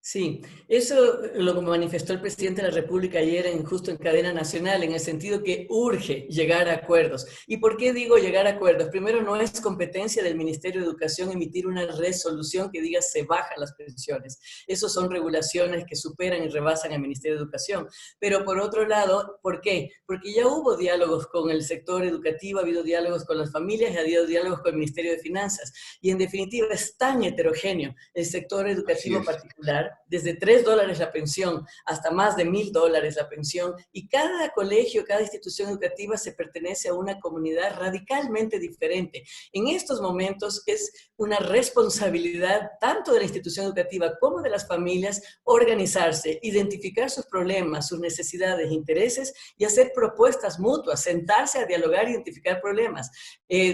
Sí, eso lo manifestó el presidente de la República ayer justo en cadena nacional, en el sentido que urge llegar a acuerdos. ¿Y por qué digo llegar a acuerdos? Primero, no es competencia del Ministerio de Educación emitir una resolución que diga se bajan las pensiones. Esos son regulaciones que superan y rebasan al Ministerio de Educación. Pero por otro lado, ¿por qué? Porque ya hubo diálogos con el sector educativo, ha habido diálogos con las familias y ha habido diálogos con el Ministerio de Finanzas. Y en definitiva es tan heterogéneo el sector educativo particular, desde $3 la pensión hasta más de $1000 la pensión, y cada colegio, cada institución educativa se pertenece a una comunidad radicalmente diferente. En estos momentos es una responsabilidad tanto de la institución educativa como de las familias organizarse, identificar sus problemas, sus necesidades, intereses y hacer propuestas mutuas, sentarse a dialogar, identificar problemas.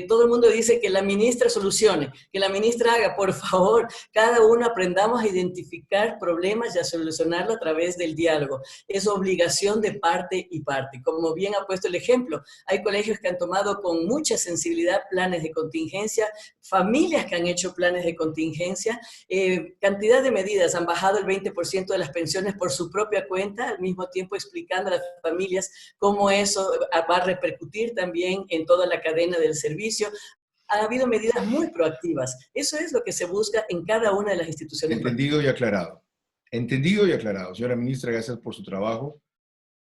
Todo el mundo dice que la ministra solucione, que la ministra haga. Por favor, cada uno aprendamos a identificar problemas y a solucionarlo a través del diálogo. Es obligación de parte y parte. Como bien ha puesto el ejemplo, hay colegios que han tomado con mucha sensibilidad planes de contingencia, familias que han hecho planes de contingencia, cantidad de medidas, han bajado el 20% de las pensiones por su propia cuenta, al mismo tiempo explicando a las familias cómo eso va a repercutir también en toda la cadena del servicio. Ha habido medidas muy proactivas. Eso es lo que se busca en cada una de las instituciones. Entendido y aclarado. Entendido y aclarado. Señora ministra, gracias por su trabajo,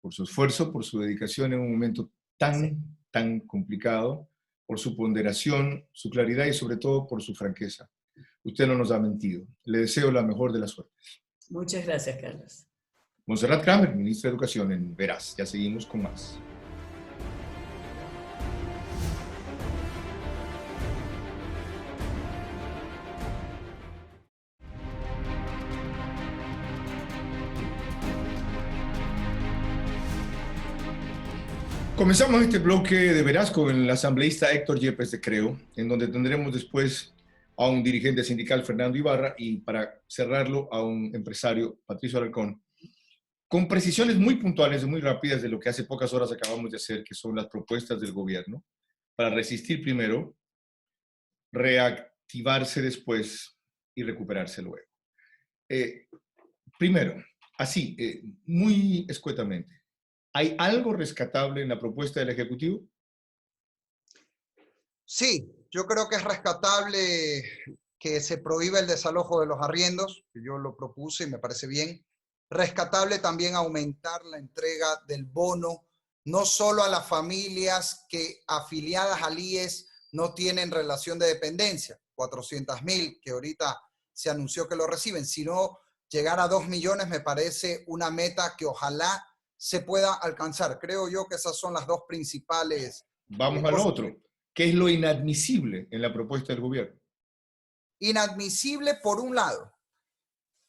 por su esfuerzo, por su dedicación en un momento tan complicado, por su ponderación, su claridad y sobre todo por su franqueza. Usted no nos ha mentido. Le deseo la mejor de las suertes. Muchas gracias, Carlos. Montserrat Kramer, ministra de Educación en Veraz. Ya seguimos con más. Comenzamos este bloque de Veraz con el asambleísta Héctor Yepes de Creo, en donde tendremos después a un dirigente sindical, Fernando Ibarra, y para cerrarlo a un empresario, Patricio Alarcón, con precisiones muy puntuales y muy rápidas de lo que hace pocas horas acabamos de hacer, que son las propuestas del gobierno, para resistir primero, reactivarse después y recuperarse luego. Primero, así, muy escuetamente, ¿hay algo rescatable en la propuesta del Ejecutivo? Sí, yo creo que es rescatable que se prohíba el desalojo de los arriendos, que yo lo propuse y me parece bien. Rescatable también aumentar la entrega del bono, no solo a las familias que afiliadas al IES no tienen relación de dependencia, 400.000 que ahorita se anunció que lo reciben, sino llegar a 2 millones me parece una meta que ojalá se pueda alcanzar. Creo yo que esas son las dos principales. Vamos al otro. ¿Qué es lo inadmisible en la propuesta del gobierno? Inadmisible, por un lado,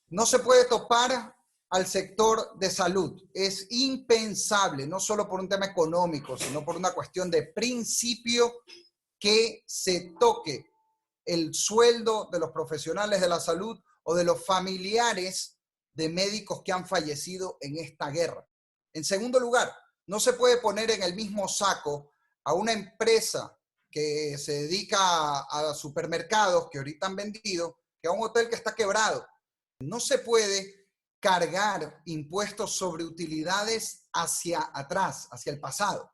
no se puede topar al sector de salud. Es impensable, no solo por un tema económico, sino por una cuestión de principio, que se toque el sueldo de los profesionales de la salud o de los familiares de médicos que han fallecido en esta guerra. En segundo lugar, no se puede poner en el mismo saco a una empresa que se dedica a supermercados que ahorita han vendido, que a un hotel que está quebrado. No se puede cargar impuestos sobre utilidades hacia atrás, hacia el pasado,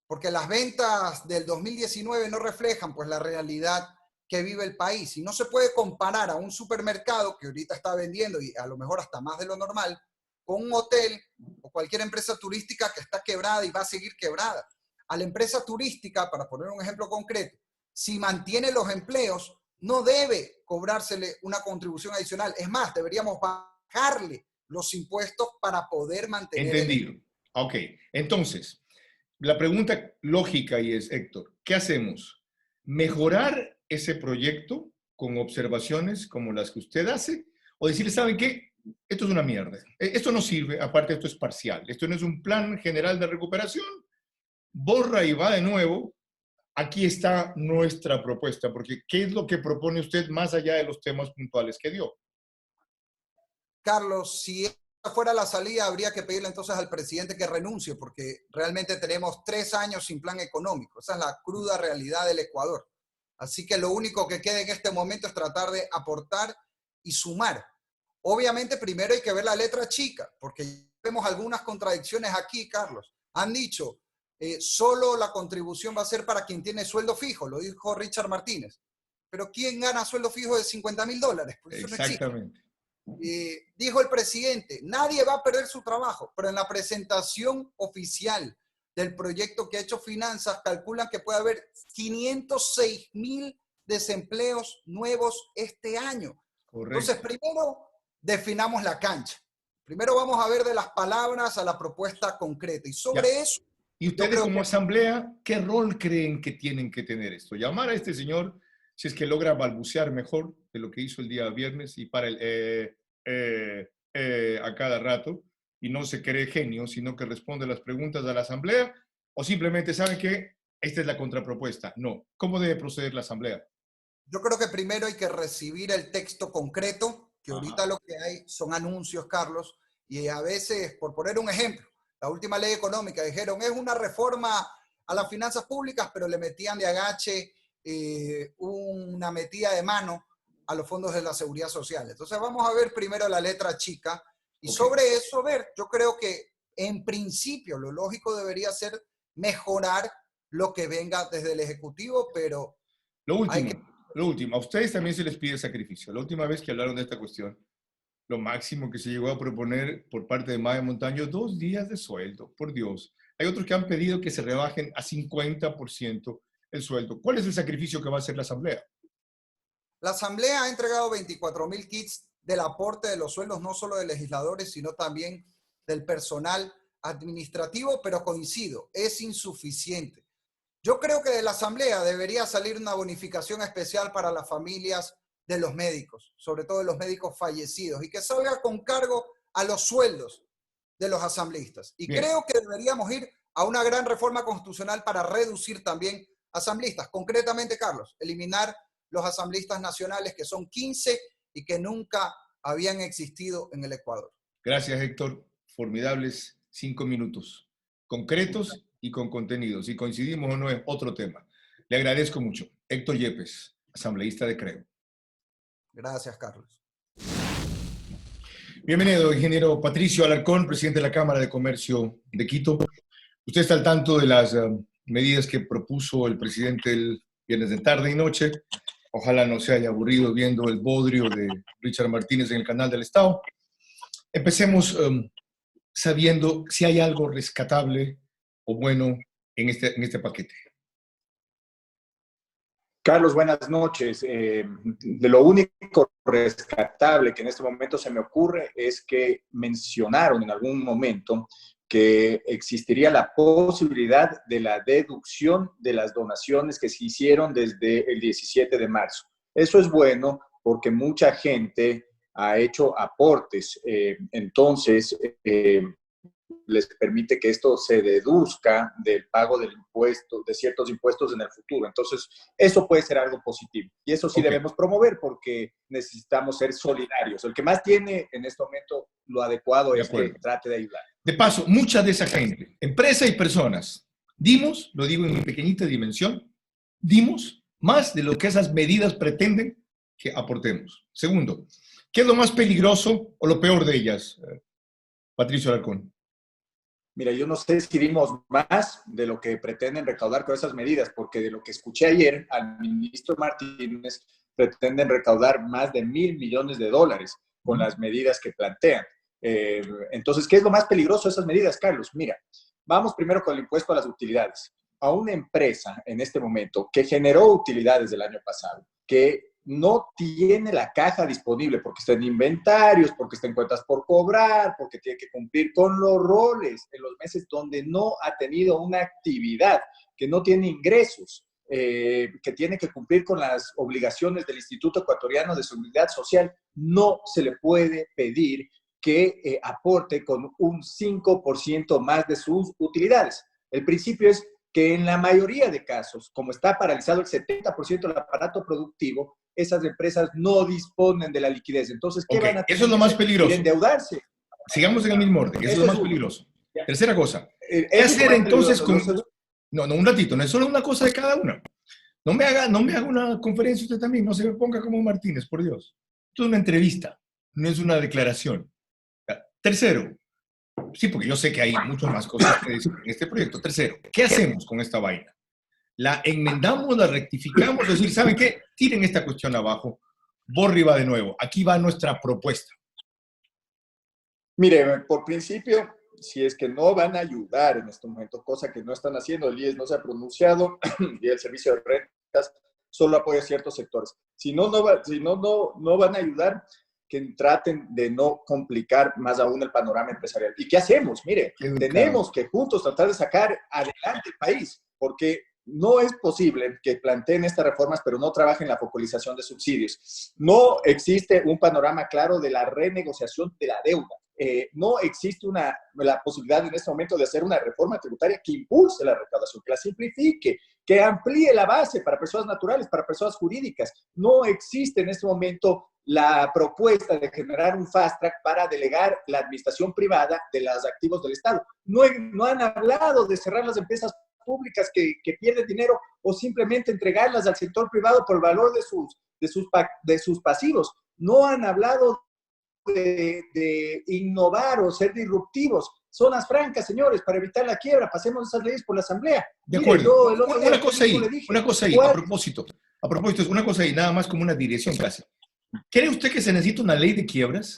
porque las ventas del 2019 no reflejan pues la realidad que vive el país, y no se puede comparar a un supermercado que ahorita está vendiendo, y a lo mejor hasta más de lo normal, con un hotel o cualquier empresa turística que está quebrada y va a seguir quebrada. A la empresa turística, para poner un ejemplo concreto, si mantiene los empleos, no debe cobrársele una contribución adicional. Es más, deberíamos bajarle los impuestos para poder mantener. Entendido. Ok. Entonces, la pregunta lógica y es, Héctor, ¿qué hacemos? ¿Mejorar ese proyecto con observaciones como las que usted hace? ¿O decirle, ¿saben qué? Esto es una mierda. Esto no sirve, aparte esto es parcial. Esto no es un plan general de recuperación. Borra y va de nuevo. Aquí está nuestra propuesta, porque ¿qué es lo que propone usted más allá de los temas puntuales que dio? Carlos, si esa fuera la salida, habría que pedirle entonces al presidente que renuncie, porque realmente tenemos 3 años sin plan económico. Esa es la cruda realidad del Ecuador. Así que lo único que queda en este momento es tratar de aportar y sumar. Obviamente, primero hay que ver la letra chica, porque vemos algunas contradicciones aquí, Carlos. Han dicho, solo la contribución va a ser para quien tiene sueldo fijo, lo dijo Richard Martínez. Pero ¿quién gana sueldo fijo de $50.000? Pues eso exactamente. No existe. Dijo el presidente, nadie va a perder su trabajo, pero en la presentación oficial del proyecto que ha hecho Finanzas, calculan que puede haber 506,000 desempleos nuevos este año. Correcto. Entonces, primero definamos la cancha. Primero vamos a ver de las palabras a la propuesta concreta. Y sobre eso... ¿Y ustedes como asamblea, qué rol creen que tienen que tener esto? Llamar a este señor, si es que logra balbucear mejor de lo que hizo el día viernes y para el a cada rato, y no se cree genio, sino que responde las preguntas de la asamblea, o simplemente sabe que esta es la contrapropuesta. No. ¿Cómo debe proceder la asamblea? Yo creo que primero hay que recibir el texto concreto, que ahorita lo que hay son anuncios, Carlos, y a veces, por poner un ejemplo, la última ley económica dijeron es una reforma a las finanzas públicas, pero le metían de agache una metida de mano a los fondos de la seguridad social. Entonces vamos a ver primero la letra chica y sobre eso ver, yo creo que en principio lo lógico debería ser mejorar lo que venga desde el Ejecutivo, pero... Lo último, a ustedes también se les pide sacrificio. La última vez que hablaron de esta cuestión, lo máximo que se llegó a proponer por parte de Maya Montaño, 2 días de sueldo, por Dios. Hay otros que han pedido que se rebajen a 50% el sueldo. ¿Cuál es el sacrificio que va a hacer la Asamblea? La Asamblea ha entregado 24,000 kits del aporte de los sueldos, no solo de legisladores, sino también del personal administrativo, pero coincido, es insuficiente. Yo creo que de la Asamblea debería salir una bonificación especial para las familias de los médicos, sobre todo de los médicos fallecidos, y que salga con cargo a los sueldos de los asambleístas. Y creo que deberíamos ir a una gran reforma constitucional para reducir también asambleístas. Concretamente, Carlos, eliminar los asambleístas nacionales, que son 15 y que nunca habían existido en el Ecuador. Gracias, Héctor. Formidables 5 minutos, concretos y con contenido. Si coincidimos o no es otro tema. Le agradezco mucho. Héctor Yepes, asambleísta de Creo. Gracias, Carlos. Bienvenido, ingeniero Patricio Alarcón, presidente de la Cámara de Comercio de Quito. Usted está al tanto de las medidas que propuso el presidente el viernes de tarde y noche. Ojalá no se haya aburrido viendo el bodrio de Richard Martínez en el canal del Estado. Empecemos sabiendo si hay algo rescatable o bueno en este paquete. Carlos, buenas noches. De lo único rescatable que en este momento se me ocurre es que mencionaron en algún momento que existiría la posibilidad de la deducción de las donaciones que se hicieron desde el 17 de marzo. Eso es bueno porque mucha gente ha hecho aportes, entonces les permite que esto se deduzca del pago del impuesto, de ciertos impuestos en el futuro. Entonces, eso puede ser algo positivo. Y eso sí debemos promover porque necesitamos ser solidarios. El que más tiene en este momento lo adecuado es que trate de ayudar. De paso, mucha de esa gente, empresa y personas, dimos, lo digo en mi pequeñita dimensión, dimos más de lo que esas medidas pretenden que aportemos. Segundo, ¿qué es lo más peligroso o lo peor de ellas, Patricio Alarcón? Mira, yo no sé si dimos más de lo que pretenden recaudar con esas medidas, porque de lo que escuché ayer al ministro Martínez, pretenden recaudar más de $1.000 millones con las medidas que plantean. Entonces, ¿qué es lo más peligroso de esas medidas, Carlos? Mira, vamos primero con el impuesto a las utilidades. A una empresa en este momento que generó utilidades del año pasado, que no tiene la caja disponible porque está en inventarios, porque está en cuentas por cobrar, porque tiene que cumplir con los roles en los meses donde no ha tenido una actividad, que no tiene ingresos, que tiene que cumplir con las obligaciones del Instituto Ecuatoriano de Seguridad Social, no se le puede pedir que aporte con un 5% más de sus utilidades. El principio es que en la mayoría de casos, como está paralizado el 70% del aparato productivo, esas empresas no disponen de la liquidez. Entonces, ¿qué van a hacer? Eso es lo más peligroso. Endeudarse. Sigamos en el mismo orden, eso es lo más peligroso. Tercera cosa, ¿qué hacer entonces con...? No, un ratito, no es solo una cosa de cada una. No me haga una conferencia usted también, no se me ponga como Martínez, por Dios. Esto es una entrevista, no es una declaración. Tercero, sí, porque yo sé que hay muchas más cosas que decir en este proyecto. Tercero, ¿qué hacemos con esta vaina? ¿La enmendamos, la rectificamos? Es decir, ¿saben qué? Tiren esta cuestión abajo, borra y va de nuevo. Aquí va nuestra propuesta. Mire, por principio, si es que no van a ayudar en este momento, cosa que no están haciendo, el IES no se ha pronunciado y el servicio de rentas solo apoya a ciertos sectores. Si no van a ayudar, que traten de no complicar más aún el panorama empresarial. ¿Y qué hacemos? Mire, tenemos que juntos tratar de sacar adelante el país, porque no es posible que planteen estas reformas, pero no trabajen la focalización de subsidios. No existe un panorama claro de la renegociación de la deuda. No existe la posibilidad en este momento de hacer una reforma tributaria que impulse la recaudación, que la simplifique, que amplíe la base para personas naturales, para personas jurídicas. No existe en este momento la propuesta de generar un fast track para delegar la administración privada de los activos del Estado. No han hablado de cerrar las empresas públicas que pierden dinero o simplemente entregarlas al sector privado por el valor de sus pasivos. No han hablado de innovar o ser disruptivos. Zonas francas, señores, para evitar la quiebra. Pasemos esas leyes por la Asamblea. De acuerdo. Una cosa ahí, a propósito, una cosa ahí, nada más como una dirección casi. ¿Cree usted que se necesita una ley de quiebras?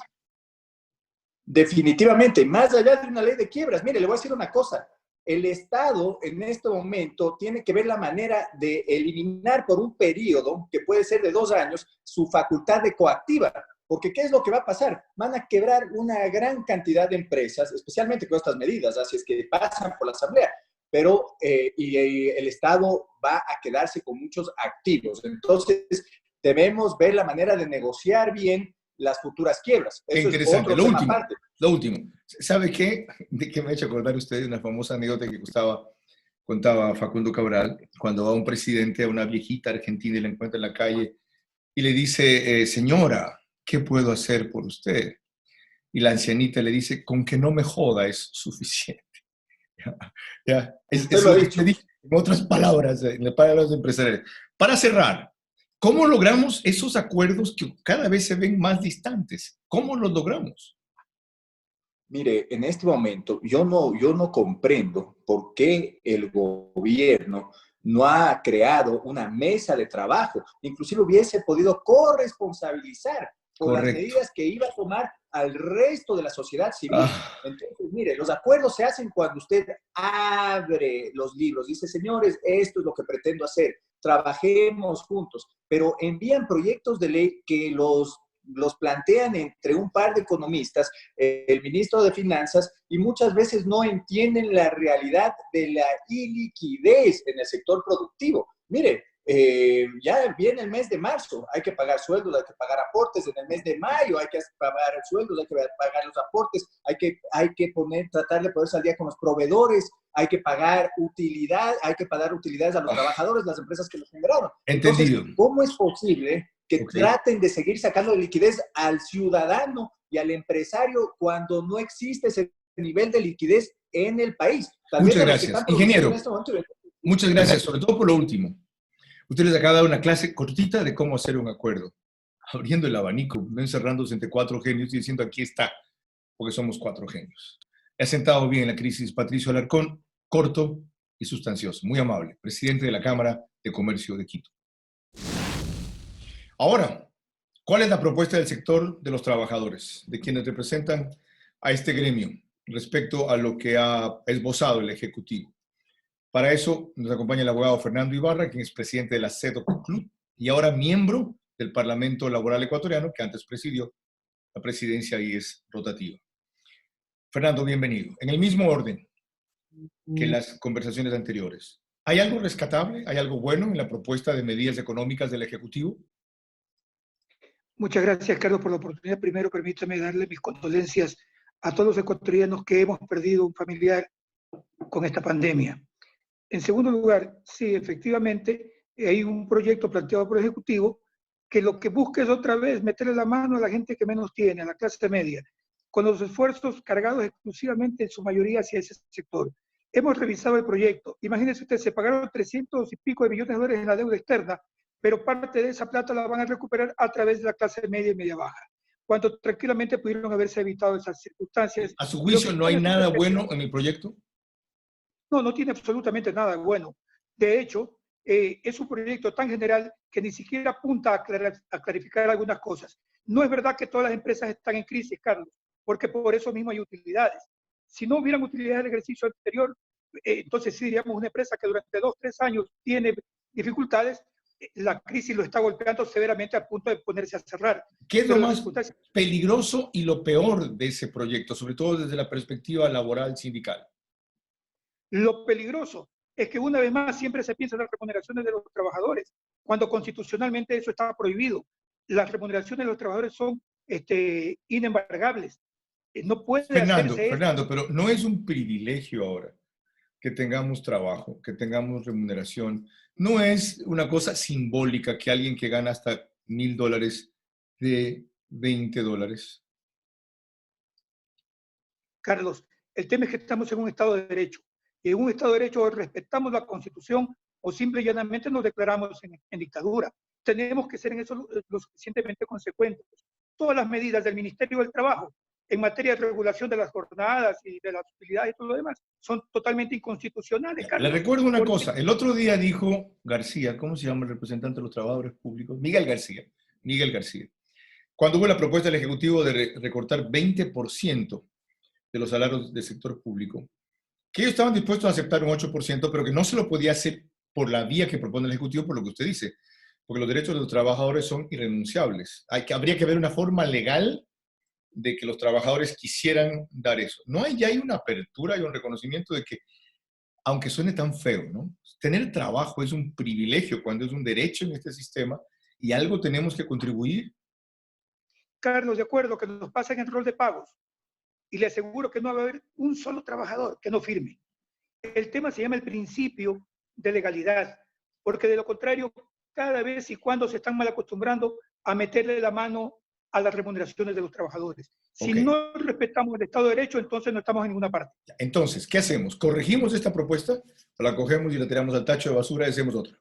Definitivamente, más allá de una ley de quiebras. Mire, le voy a decir una cosa. El Estado en este momento tiene que ver la manera de eliminar por un periodo, que puede ser de 2 años, su facultad de coactiva. Porque ¿qué es lo que va a pasar? Van a quebrar una gran cantidad de empresas, especialmente con estas medidas, así es que pasan por la Asamblea. Pero el Estado va a quedarse con muchos activos. Entonces, debemos ver la manera de negociar bien las futuras quiebras. Qué interesante. Lo último. ¿Sabe qué? ¿De qué me ha hecho acordar usted de una famosa anécdota que contaba Facundo Cabral, cuando va un presidente a una viejita argentina y la encuentra en la calle y le dice, señora, ¿qué puedo hacer por usted? Y la ancianita le dice, con que no me joda es suficiente. Eso lo he dicho. En otras palabras, en palabras empresariales. Para cerrar, ¿cómo logramos esos acuerdos que cada vez se ven más distantes? ¿Cómo los logramos? Mire, en este momento yo no comprendo por qué el gobierno no ha creado una mesa de trabajo. Inclusive hubiese podido corresponsabilizar por las medidas que iba a tomar al resto de la sociedad civil. Entonces, mire, los acuerdos se hacen cuando usted abre los libros, dice, señores, esto es lo que pretendo hacer. trabajemos juntos, pero envían proyectos de ley que los plantean entre un par de economistas, el ministro de Finanzas, y muchas veces no entienden la realidad de la iliquidez en el sector productivo. Mire, ya viene el mes de marzo, hay que pagar sueldos, hay que pagar aportes. En el mes de mayo hay que pagar sueldos, hay que pagar los aportes, hay que tratar de poder salir con los proveedores, hay que pagar utilidades a los trabajadores, las empresas que los generaron. Entendido. Entonces, ¿cómo es posible que traten de seguir sacando liquidez al ciudadano y al empresario cuando no existe ese nivel de liquidez en el país? Muchas gracias. Ingeniero, muchas gracias, sobre todo por lo último. Usted les acaba de dar una clase cortita de cómo hacer un acuerdo, abriendo el abanico, no encerrándose entre 4 genios y diciendo aquí está, porque somos 4 genios. He sentado bien en la crisis Patricio Alarcón, corto y sustancioso, muy amable, presidente de la Cámara de Comercio de Quito. Ahora, ¿cuál es la propuesta del sector de los trabajadores, de quienes representan a este gremio, respecto a lo que ha esbozado el Ejecutivo? Para eso nos acompaña el abogado Fernando Ibarra, quien es presidente de la CEDO Club y ahora miembro del Parlamento Laboral Ecuatoriano, que antes presidió la presidencia y es rotativa. Fernando, bienvenido. En el mismo orden que las conversaciones anteriores, ¿hay algo rescatable, hay algo bueno en la propuesta de medidas económicas del Ejecutivo? Muchas gracias, Carlos, por la oportunidad. Primero, permítame darle mis condolencias a todos los ecuatorianos que hemos perdido un familiar con esta pandemia. En segundo lugar, sí, efectivamente, hay un proyecto planteado por el Ejecutivo que lo que busca es otra vez meterle la mano a la gente que menos tiene, a la clase media, con los esfuerzos cargados exclusivamente en su mayoría hacia ese sector. Hemos revisado el proyecto. Imagínense ustedes, se pagaron 300 y pico de millones de dólares en la deuda externa, pero parte de esa plata la van a recuperar a través de la clase media y media baja, cuando tranquilamente pudieron haberse evitado esas circunstancias. ¿A su juicio no hay nada bueno en el proyecto? No, no tiene absolutamente nada bueno. De hecho, es un proyecto tan general que ni siquiera apunta a clarificar algunas cosas. No es verdad que todas las empresas están en crisis, Carlos, porque por eso mismo hay utilidades. Si no hubieran utilidades del ejercicio anterior, entonces sí diríamos una empresa que durante 2 o 3 años tiene dificultades, la crisis lo está golpeando severamente a punto de ponerse a cerrar. ¿Qué es lo más peligroso y lo peor de ese proyecto, sobre todo desde la perspectiva laboral sindical? Lo peligroso es que una vez más siempre se piensa en las remuneraciones de los trabajadores, cuando constitucionalmente eso está prohibido. Las remuneraciones de los trabajadores son inembargables. No puede hacerse Fernando, pero no es un privilegio ahora que tengamos trabajo, que tengamos remuneración. No es una cosa simbólica que alguien que gana hasta $1,000 de $20. Carlos, el tema es que estamos en un Estado de Derecho. Y en un Estado de Derecho respetamos la Constitución o simple y llanamente nos declaramos en dictadura. Tenemos que ser en eso lo suficientemente consecuentes. Todas las medidas del Ministerio del Trabajo en materia de regulación de las jornadas y de las utilidades y todo lo demás son totalmente inconstitucionales, Carlos. Le recuerdo una cosa. El otro día dijo García, ¿cómo se llama el representante de los trabajadores públicos? Miguel García. Cuando hubo la propuesta del Ejecutivo de recortar 20% de los salarios del sector público, que ellos estaban dispuestos a aceptar un 8%, pero que no se lo podía hacer por la vía que propone el Ejecutivo, por lo que usted dice, porque los derechos de los trabajadores son irrenunciables. Habría que ver una forma legal de que los trabajadores quisieran dar eso. No hay, ya hay una apertura y un reconocimiento de que, aunque suene tan feo, ¿no? Tener trabajo es un privilegio cuando es un derecho en este sistema y algo tenemos que contribuir. Carlos, de acuerdo, que nos pasen el rol de pagos. Y le aseguro que no va a haber un solo trabajador que no firme. El tema se llama el principio de legalidad, porque de lo contrario, cada vez y cuando se están mal acostumbrando a meterle la mano a las remuneraciones de los trabajadores. Si no respetamos el Estado de Derecho, entonces no estamos en ninguna parte. Entonces, ¿qué hacemos? ¿Corregimos esta propuesta o la cogemos y la tiramos al tacho de basura y hacemos otra?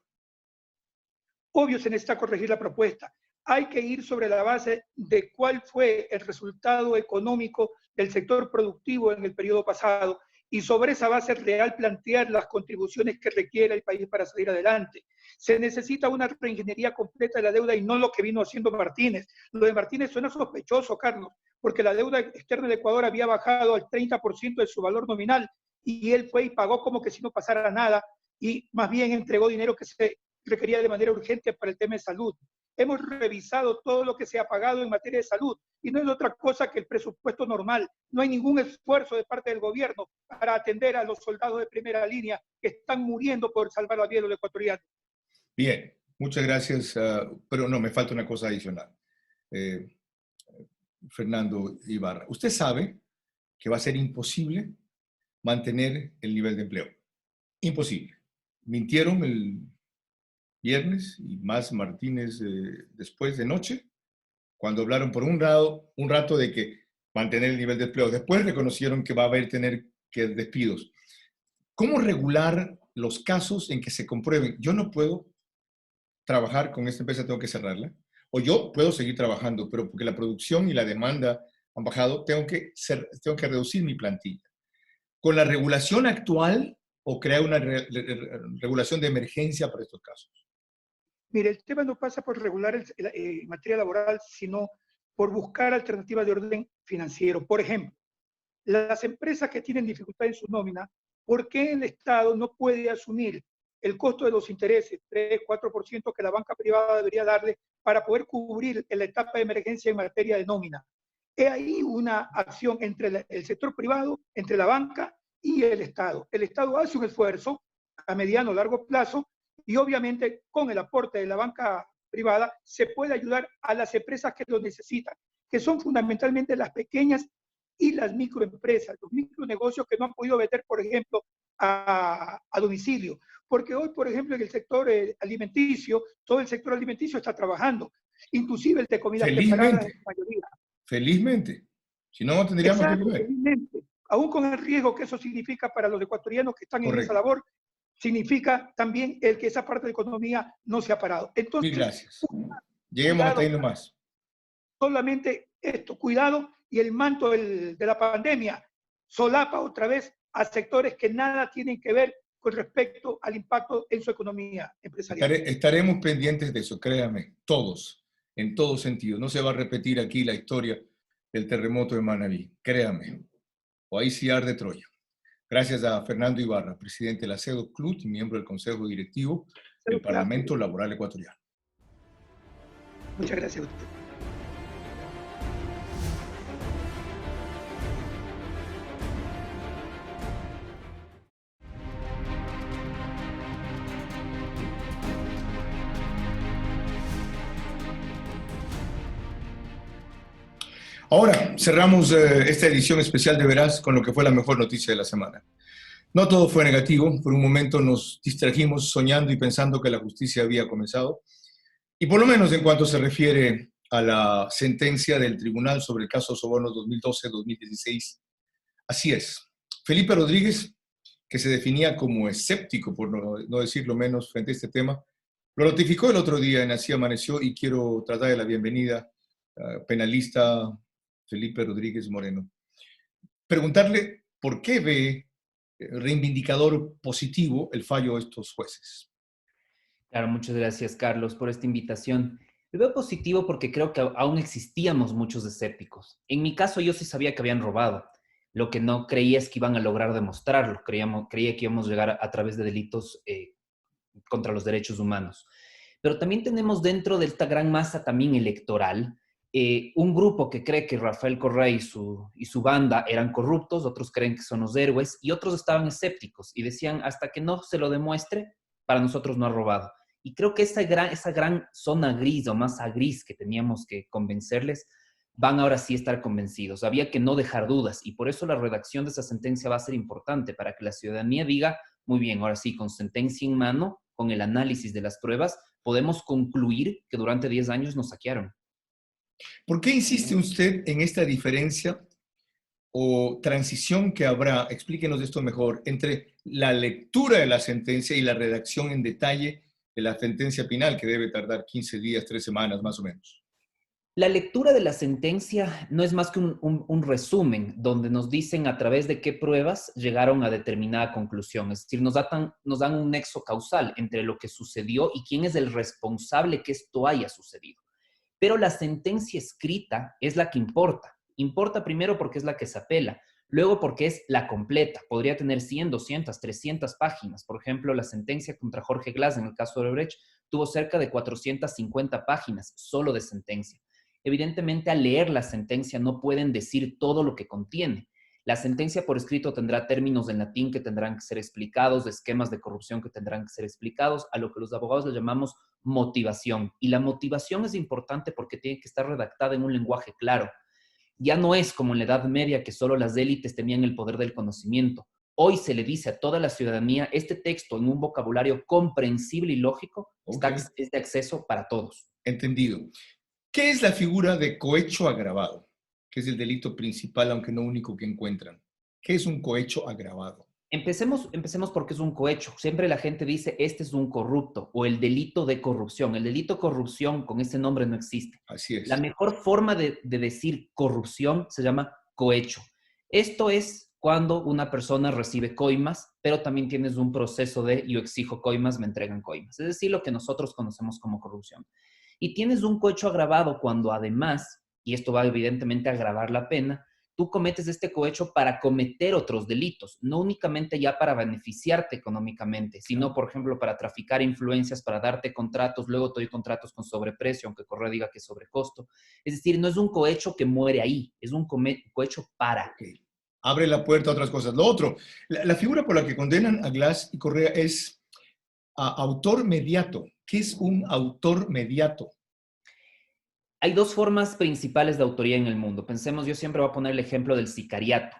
Obvio se necesita corregir la propuesta. Hay que ir sobre la base de cuál fue el resultado económico del sector productivo en el periodo pasado y sobre esa base real plantear las contribuciones que requiere el país para salir adelante. Se necesita una reingeniería completa de la deuda y no lo que vino haciendo Martínez. Lo de Martínez suena sospechoso, Carlos, porque la deuda externa del Ecuador había bajado al 30% de su valor nominal y él fue y pagó como que si no pasara nada y más bien entregó dinero que se requería de manera urgente para el tema de salud. Hemos revisado todo lo que se ha pagado en materia de salud y no es otra cosa que el presupuesto normal. No hay ningún esfuerzo de parte del gobierno para atender a los soldados de primera línea que están muriendo por salvar la vida de los ecuatorianos. Bien, muchas gracias, pero no, me falta una cosa adicional. Fernando Ibarra, usted sabe que va a ser imposible mantener el nivel de empleo. Imposible. Mintieron el viernes y más Martínez después de noche, cuando hablaron por un rato de que mantener el nivel de empleo. Después reconocieron que va a haber que despidos. ¿Cómo regular los casos en que se comprueben? Yo no puedo trabajar con esta empresa, tengo que cerrarla. O yo puedo seguir trabajando, pero porque la producción y la demanda han bajado, tengo que reducir mi plantilla. Con la regulación actual o crear una regulación de emergencia para estos casos. Mire, el tema no pasa por regular en materia laboral, sino por buscar alternativas de orden financiero. Por ejemplo, las empresas que tienen dificultad en su nómina, ¿por qué el Estado no puede asumir el costo de los intereses, 3-4% que la banca privada debería darle para poder cubrir en la etapa de emergencia en materia de nómina? Es ahí una acción entre el sector privado, entre la banca y el Estado. El Estado hace un esfuerzo a mediano o largo plazo y obviamente con el aporte de la banca privada se puede ayudar a las empresas que lo necesitan, que son fundamentalmente las pequeñas y las microempresas, los micronegocios que no han podido vender, por ejemplo, a domicilio. Porque hoy, por ejemplo, en el sector alimenticio, todo el sector alimenticio está trabajando, inclusive el de comidas preparadas en su mayoría. Felizmente. Si no, no tendríamos que comer. Felizmente. Aún con el riesgo que eso significa para los ecuatorianos que están en esa labor, significa también el que esa parte de la economía no se ha parado. Entonces, mil gracias. Lleguemos hasta ahí nomás. Solamente esto, cuidado, y el manto de la pandemia solapa otra vez a sectores que nada tienen que ver con respecto al impacto en su economía empresarial. Estaremos pendientes de eso, créame, todos, en todo sentido. No se va a repetir aquí la historia del terremoto de Manabí, créame. O ahí sí arde Troya. Gracias a Fernando Ibarra, presidente de la CEDO CLUT y miembro del Consejo Directivo del Parlamento Laboral Ecuatoriano. Muchas gracias a usted. Ahora cerramos esta edición especial de Verás con lo que fue la mejor noticia de la semana. No todo fue negativo, por un momento nos distrajimos soñando y pensando que la justicia había comenzado, y por lo menos en cuanto se refiere a la sentencia del tribunal sobre el caso Sobornos 2012-2016, así es. Felipe Rodríguez, que se definía como escéptico, por no decirlo menos, frente a este tema, lo notificó el otro día en Así Amaneció y quiero tratar de la bienvenida penalista Felipe Rodríguez Moreno. Preguntarle por qué ve reivindicador positivo el fallo de estos jueces. Claro, muchas gracias, Carlos, por esta invitación. Lo veo positivo porque creo que aún existíamos muchos escépticos. En mi caso, yo sí sabía que habían robado. Lo que no creía es que iban a lograr demostrarlo. Creía que íbamos a llegar a través de delitos contra los derechos humanos. Pero también tenemos dentro de esta gran masa también electoral un grupo que cree que Rafael Correa y su banda eran corruptos, otros creen que son los héroes y otros estaban escépticos y decían hasta que no se lo demuestre, para nosotros no ha robado. Y creo que esa gran zona gris o masa gris que teníamos que convencerles, van ahora sí a estar convencidos. Había que no dejar dudas y por eso la redacción de esa sentencia va a ser importante para que la ciudadanía diga, muy bien, ahora sí, con sentencia en mano, con el análisis de las pruebas, podemos concluir que durante 10 años nos saquearon. ¿Por qué insiste usted en esta diferencia o transición que habrá, explíquenos esto mejor, entre la lectura de la sentencia y la redacción en detalle de la sentencia final, que debe tardar 15 días, 3 semanas más o menos? La lectura de la sentencia no es más que un resumen donde nos dicen a través de qué pruebas llegaron a determinada conclusión. Es decir, nos dan un nexo causal entre lo que sucedió y quién es el responsable que esto haya sucedido. Pero la sentencia escrita es la que importa. Importa primero porque es la que se apela, luego porque es la completa. Podría tener 100, 200, 300 páginas. Por ejemplo, la sentencia contra Jorge Glass en el caso de Odebrecht tuvo cerca de 450 páginas solo de sentencia. Evidentemente, al leer la sentencia no pueden decir todo lo que contiene. La sentencia por escrito tendrá términos en latín que tendrán que ser explicados, esquemas de corrupción que tendrán que ser explicados, a lo que los abogados le llamamos motivación. Y la motivación es importante porque tiene que estar redactada en un lenguaje claro. Ya no es como en la Edad Media que solo las élites tenían el poder del conocimiento. Hoy se le dice a toda la ciudadanía, este texto en un vocabulario comprensible y lógico es de acceso para todos. Entendido. ¿Qué es la figura de cohecho agravado? Que es el delito principal, aunque no único que encuentran. ¿Qué es un cohecho agravado? Empecemos porque es un cohecho. Siempre la gente dice, este es un corrupto o el delito de corrupción. El delito de corrupción con ese nombre no existe. Así es. La mejor forma de decir corrupción se llama cohecho. Esto es cuando una persona recibe coimas, pero también tienes un proceso de yo exijo coimas, me entregan coimas. Es decir, lo que nosotros conocemos como corrupción. Y tienes un cohecho agravado cuando además, y esto va evidentemente a agravar la pena, tú cometes este cohecho para cometer otros delitos, no únicamente ya para beneficiarte económicamente, sino, por ejemplo, para traficar influencias, para darte contratos, luego te doy contratos con sobreprecio, aunque Correa diga que es sobrecosto. Es decir, no es un cohecho que muere ahí, es un cohecho para. Okay. Abre la puerta a otras cosas. Lo otro, la figura por la que condenan a Glass y Correa es autor mediato. ¿Qué es un autor mediato? Hay dos formas principales de autoría en el mundo. Pensemos, yo siempre voy a poner el ejemplo del sicariato.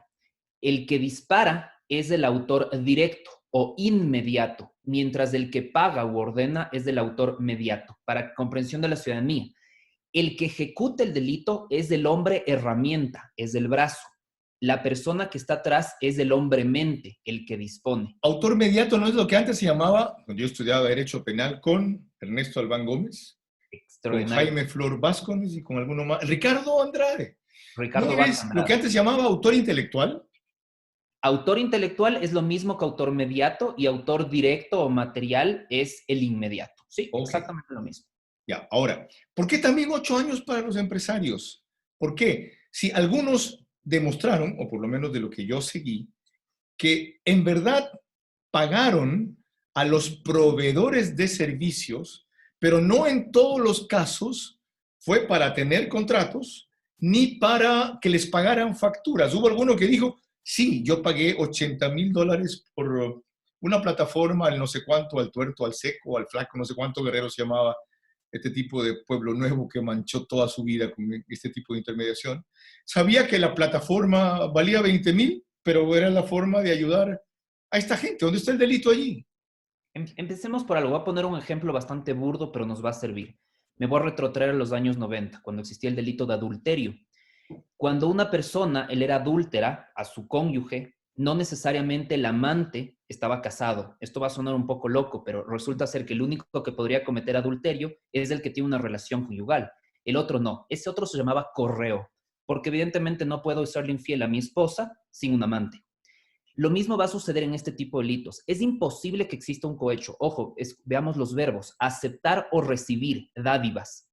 El que dispara es el autor directo o inmediato, mientras el que paga u ordena es del autor mediato, para comprensión de la ciudadanía. El que ejecuta el delito es del hombre herramienta, es del brazo. La persona que está atrás es del hombre mente, el que dispone. Autor mediato no es lo que antes se llamaba, cuando yo estudiaba Derecho Penal, con Ernesto Albán Gómez, con Jaime Flor Vázquez y con alguno más. Ricardo Andrade. Ricardo ¿No es lo que antes se llamaba autor intelectual? Autor intelectual es lo mismo que autor mediato y autor directo o material es el inmediato. Sí, exactamente lo mismo. Ya, ahora, ¿por qué también 8 años para los empresarios? ¿Por qué? Si algunos demostraron, o por lo menos de lo que yo seguí, que en verdad pagaron a los proveedores de servicios, pero no en todos los casos fue para tener contratos ni para que les pagaran facturas. Hubo alguno que dijo, sí, yo pagué $80,000 por una plataforma, al no sé cuánto, al tuerto, al seco, al flaco, no sé cuánto Guerrero se llamaba, este tipo de pueblo nuevo que manchó toda su vida con este tipo de intermediación. Sabía que la plataforma valía 20,000, pero era la forma de ayudar a esta gente. ¿Dónde está el delito allí? Empecemos por algo. Voy a poner un ejemplo bastante burdo, pero nos va a servir. Me voy a retrotraer a los años 90, cuando existía el delito de adulterio. Cuando una persona, él era adúltera a su cónyuge, no necesariamente el amante estaba casado. Esto va a sonar un poco loco, pero resulta ser que el único que podría cometer adulterio es el que tiene una relación conyugal. El otro no. Ese otro se llamaba correo, porque evidentemente no puedo serle infiel a mi esposa sin un amante. Lo mismo va a suceder en este tipo de delitos. Es imposible que exista un cohecho. Ojo, veamos los verbos. Aceptar o recibir dádivas.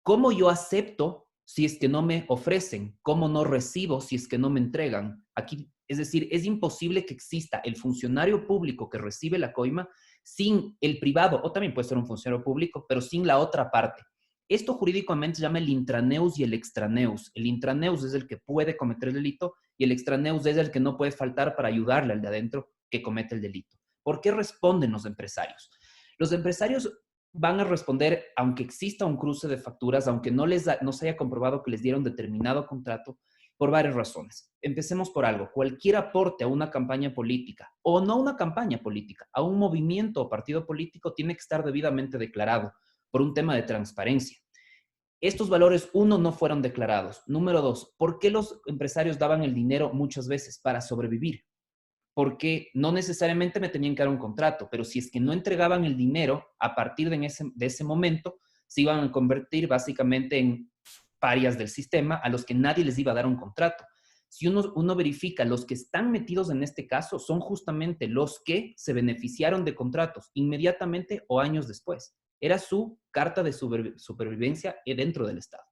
¿Cómo yo acepto si es que no me ofrecen? ¿Cómo no recibo si es que no me entregan? Aquí, es decir, es imposible que exista el funcionario público que recibe la coima sin el privado, o también puede ser un funcionario público, pero sin la otra parte. Esto jurídicamente se llama el intraneus y el extraneus. El intraneus es el que puede cometer el delito y el extraneus es el que no puede faltar para ayudarle al de adentro que comete el delito. ¿Por qué responden los empresarios? Los empresarios van a responder, aunque exista un cruce de facturas, aunque no se haya comprobado que les dieron determinado contrato, por varias razones. Empecemos por algo. Cualquier aporte a una campaña política, o no una campaña política, a un movimiento o partido político tiene que estar debidamente declarado por un tema de transparencia. Estos valores, uno, no fueron declarados. Número dos, ¿por qué los empresarios daban el dinero muchas veces? Para sobrevivir. Porque no necesariamente me tenían que dar un contrato, pero si es que no entregaban el dinero, a partir de ese momento, se iban a convertir básicamente en parias del sistema a los que nadie les iba a dar un contrato. Si uno verifica, los que están metidos en este caso son justamente los que se beneficiaron de contratos inmediatamente o años después. Era su carta de supervivencia dentro del Estado.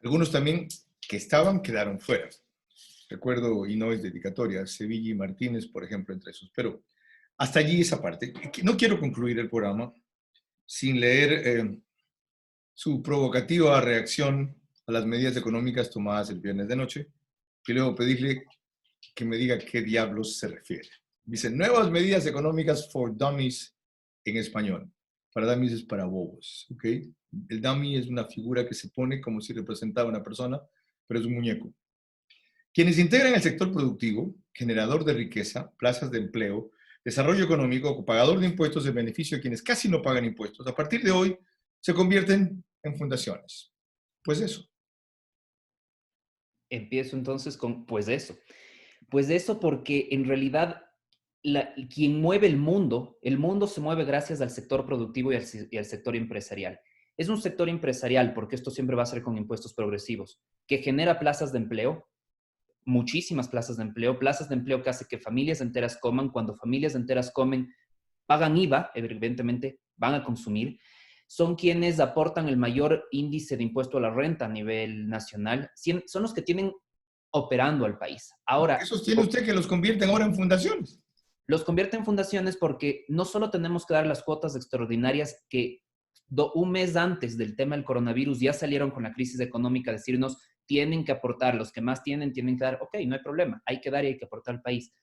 Algunos también que estaban quedaron fuera. Recuerdo, y no es dedicatoria, Sevilla y Martínez, por ejemplo, entre esos. Pero hasta allí esa parte. No quiero concluir el programa sin leer su provocativa reacción a las medidas económicas tomadas el viernes de noche, y luego pedirle que me diga qué diablos se refiere. Dice, nuevas medidas económicas for dummies en español. Para dummies es para bobos, ¿ok? El dummy es una figura que se pone como si representara a una persona, pero es un muñeco. Quienes integran el sector productivo, generador de riqueza, plazas de empleo, desarrollo económico, pagador de impuestos en beneficio de quienes casi no pagan impuestos, a partir de hoy se convierten en fundaciones. Pues eso. Empiezo entonces con, pues eso. Pues eso porque en realidad quien mueve el mundo se mueve gracias al sector productivo y al sector empresarial. Es un sector empresarial, porque esto siempre va a ser con impuestos progresivos, que genera plazas de empleo, muchísimas plazas de empleo que hace que familias enteras coman. Cuando familias enteras comen, pagan IVA, evidentemente van a consumir. Son quienes aportan el mayor índice de impuesto a la renta a nivel nacional. Son los que tienen operando al país. Ahora, ¿Esos tiene usted que los convierten ahora en fundaciones? Los convierte en fundaciones porque no solo tenemos que dar las cuotas extraordinarias que un mes antes del tema del coronavirus ya salieron con la crisis económica, decirnos tienen que aportar, los que más tienen que dar, ok, no hay problema, hay que dar y hay que aportar al país.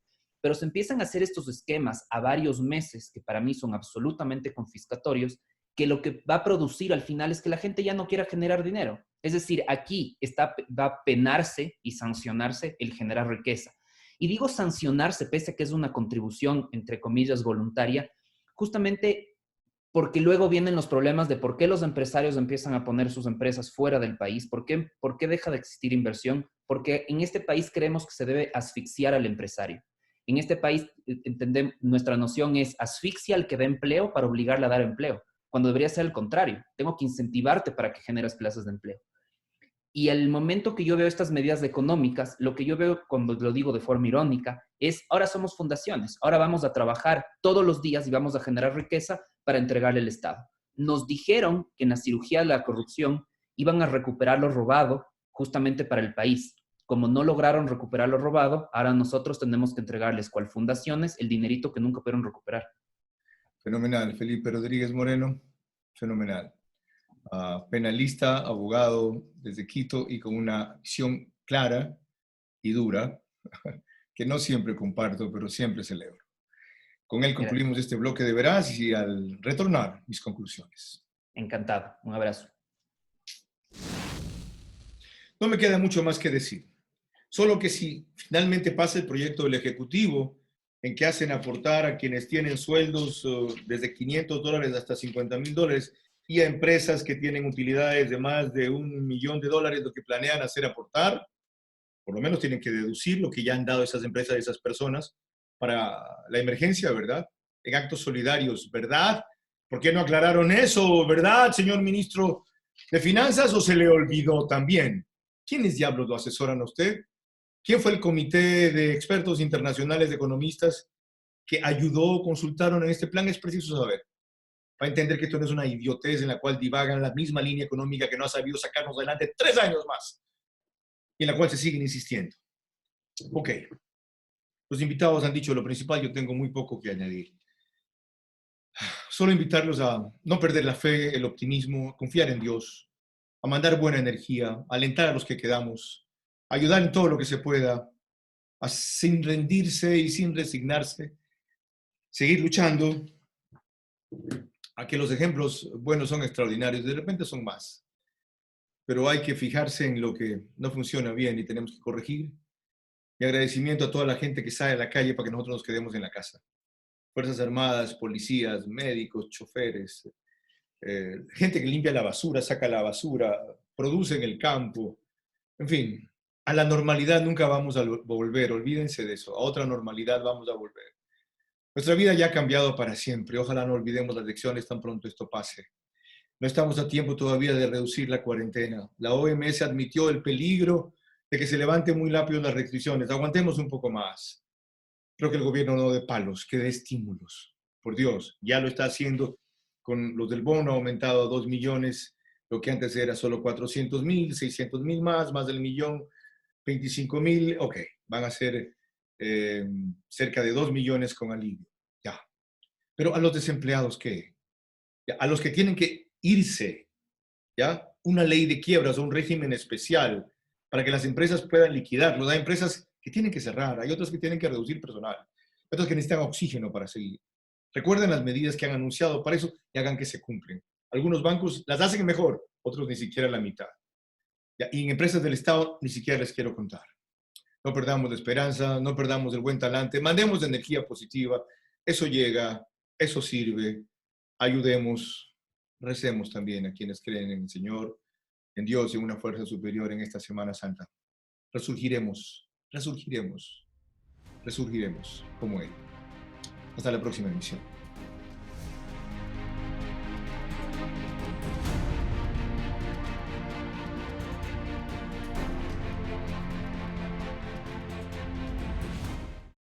Pero se empiezan a hacer estos esquemas a varios meses, que para mí son absolutamente confiscatorios, que lo que va a producir al final es que la gente ya no quiera generar dinero. Es decir, aquí va a penarse y sancionarse el generar riqueza. Y digo sancionarse, pese a que es una contribución, entre comillas, voluntaria, justamente porque luego vienen los problemas de por qué los empresarios empiezan a poner sus empresas fuera del país, por qué deja de existir inversión, porque en este país creemos que se debe asfixiar al empresario. En este país, entendemos, nuestra noción es asfixia al que da empleo para obligarle a dar empleo, cuando debería ser el contrario. Tengo que incentivarte para que generes plazas de empleo. Y al momento que yo veo estas medidas económicas, lo que yo veo cuando lo digo de forma irónica es, ahora somos fundaciones, ahora vamos a trabajar todos los días y vamos a generar riqueza para entregarle al Estado. Nos dijeron que en la cirugía de la corrupción iban a recuperar lo robado justamente para el país. Como no lograron recuperar lo robado, ahora nosotros tenemos que entregarles, cual fundaciones, el dinerito que nunca pudieron recuperar. Fenomenal. Felipe Rodríguez Moreno, fenomenal. Penalista, abogado desde Quito y con una visión clara y dura, que no siempre comparto, pero siempre celebro. Con él concluimos este bloque de Veraz y al retornar mis conclusiones. Encantado. Un abrazo. No me queda mucho más que decir. Solo que si finalmente pasa el proyecto del Ejecutivo, en que hacen aportar a quienes tienen sueldos desde $500 hasta $50,000, y a empresas que tienen utilidades de más de $1 millón, lo que planean hacer aportar, por lo menos tienen que deducir lo que ya han dado esas empresas, esas personas, para la emergencia, ¿verdad? En actos solidarios, ¿verdad? ¿Por qué no aclararon eso, verdad, señor ministro de Finanzas, o se le olvidó también? ¿Quiénes diablos lo asesoran a usted? ¿Quién fue el comité de expertos internacionales de economistas que ayudó, consultaron en este plan? Es preciso saber. Va a entender que esto no es una idiotez en la cual divagan la misma línea económica que no ha sabido sacarnos adelante 3 años más y en la cual se siguen insistiendo. Ok. Los invitados han dicho lo principal, yo tengo muy poco que añadir. Solo invitarlos a no perder la fe, el optimismo, confiar en Dios, a mandar buena energía, alentar a los que quedamos, ayudar en todo lo que se pueda, sin rendirse y sin resignarse, seguir luchando, a que los ejemplos buenos son extraordinarios, de repente son más. Pero hay que fijarse en lo que no funciona bien y tenemos que corregir. Y agradecimiento a toda la gente que sale a la calle para que nosotros nos quedemos en la casa. Fuerzas Armadas, policías, médicos, choferes, gente que limpia la basura, saca la basura, produce en el campo. En fin, a la normalidad nunca vamos a volver, olvídense de eso. A otra normalidad vamos a volver. Nuestra vida ya ha cambiado para siempre. Ojalá no olvidemos las lecciones tan pronto esto pase. No estamos a tiempo todavía de reducir la cuarentena. La OMS admitió el peligro de que se levanten muy rápido las restricciones. Aguantemos un poco más. Creo que el gobierno no dé palos, que dé estímulos. Por Dios, ya lo está haciendo con los del bono, ha aumentado a 2 millones, lo que antes era solo 400,000, 600,000 más del millón, 25,000. Ok, van a ser cerca de 2 millones con alivio. Ya. Pero a los desempleados, ¿qué? ¿ya? A los que tienen que irse, ¿ya? Una ley de quiebras o un régimen especial para que las empresas puedan liquidarlo. Hay empresas que tienen que cerrar, hay otras que tienen que reducir personal, otras que necesitan oxígeno para seguir. Recuerden las medidas que han anunciado para eso y hagan que se cumplen. Algunos bancos las hacen mejor, otros ni siquiera la mitad. ¿Ya? Y en empresas del Estado ni siquiera les quiero contar. No perdamos la esperanza, no perdamos el buen talante, mandemos energía positiva, eso llega, eso sirve, ayudemos, recemos también a quienes creen en el Señor, en Dios y en una fuerza superior en esta Semana Santa. Resurgiremos, resurgiremos, resurgiremos como Él. Hasta la próxima emisión.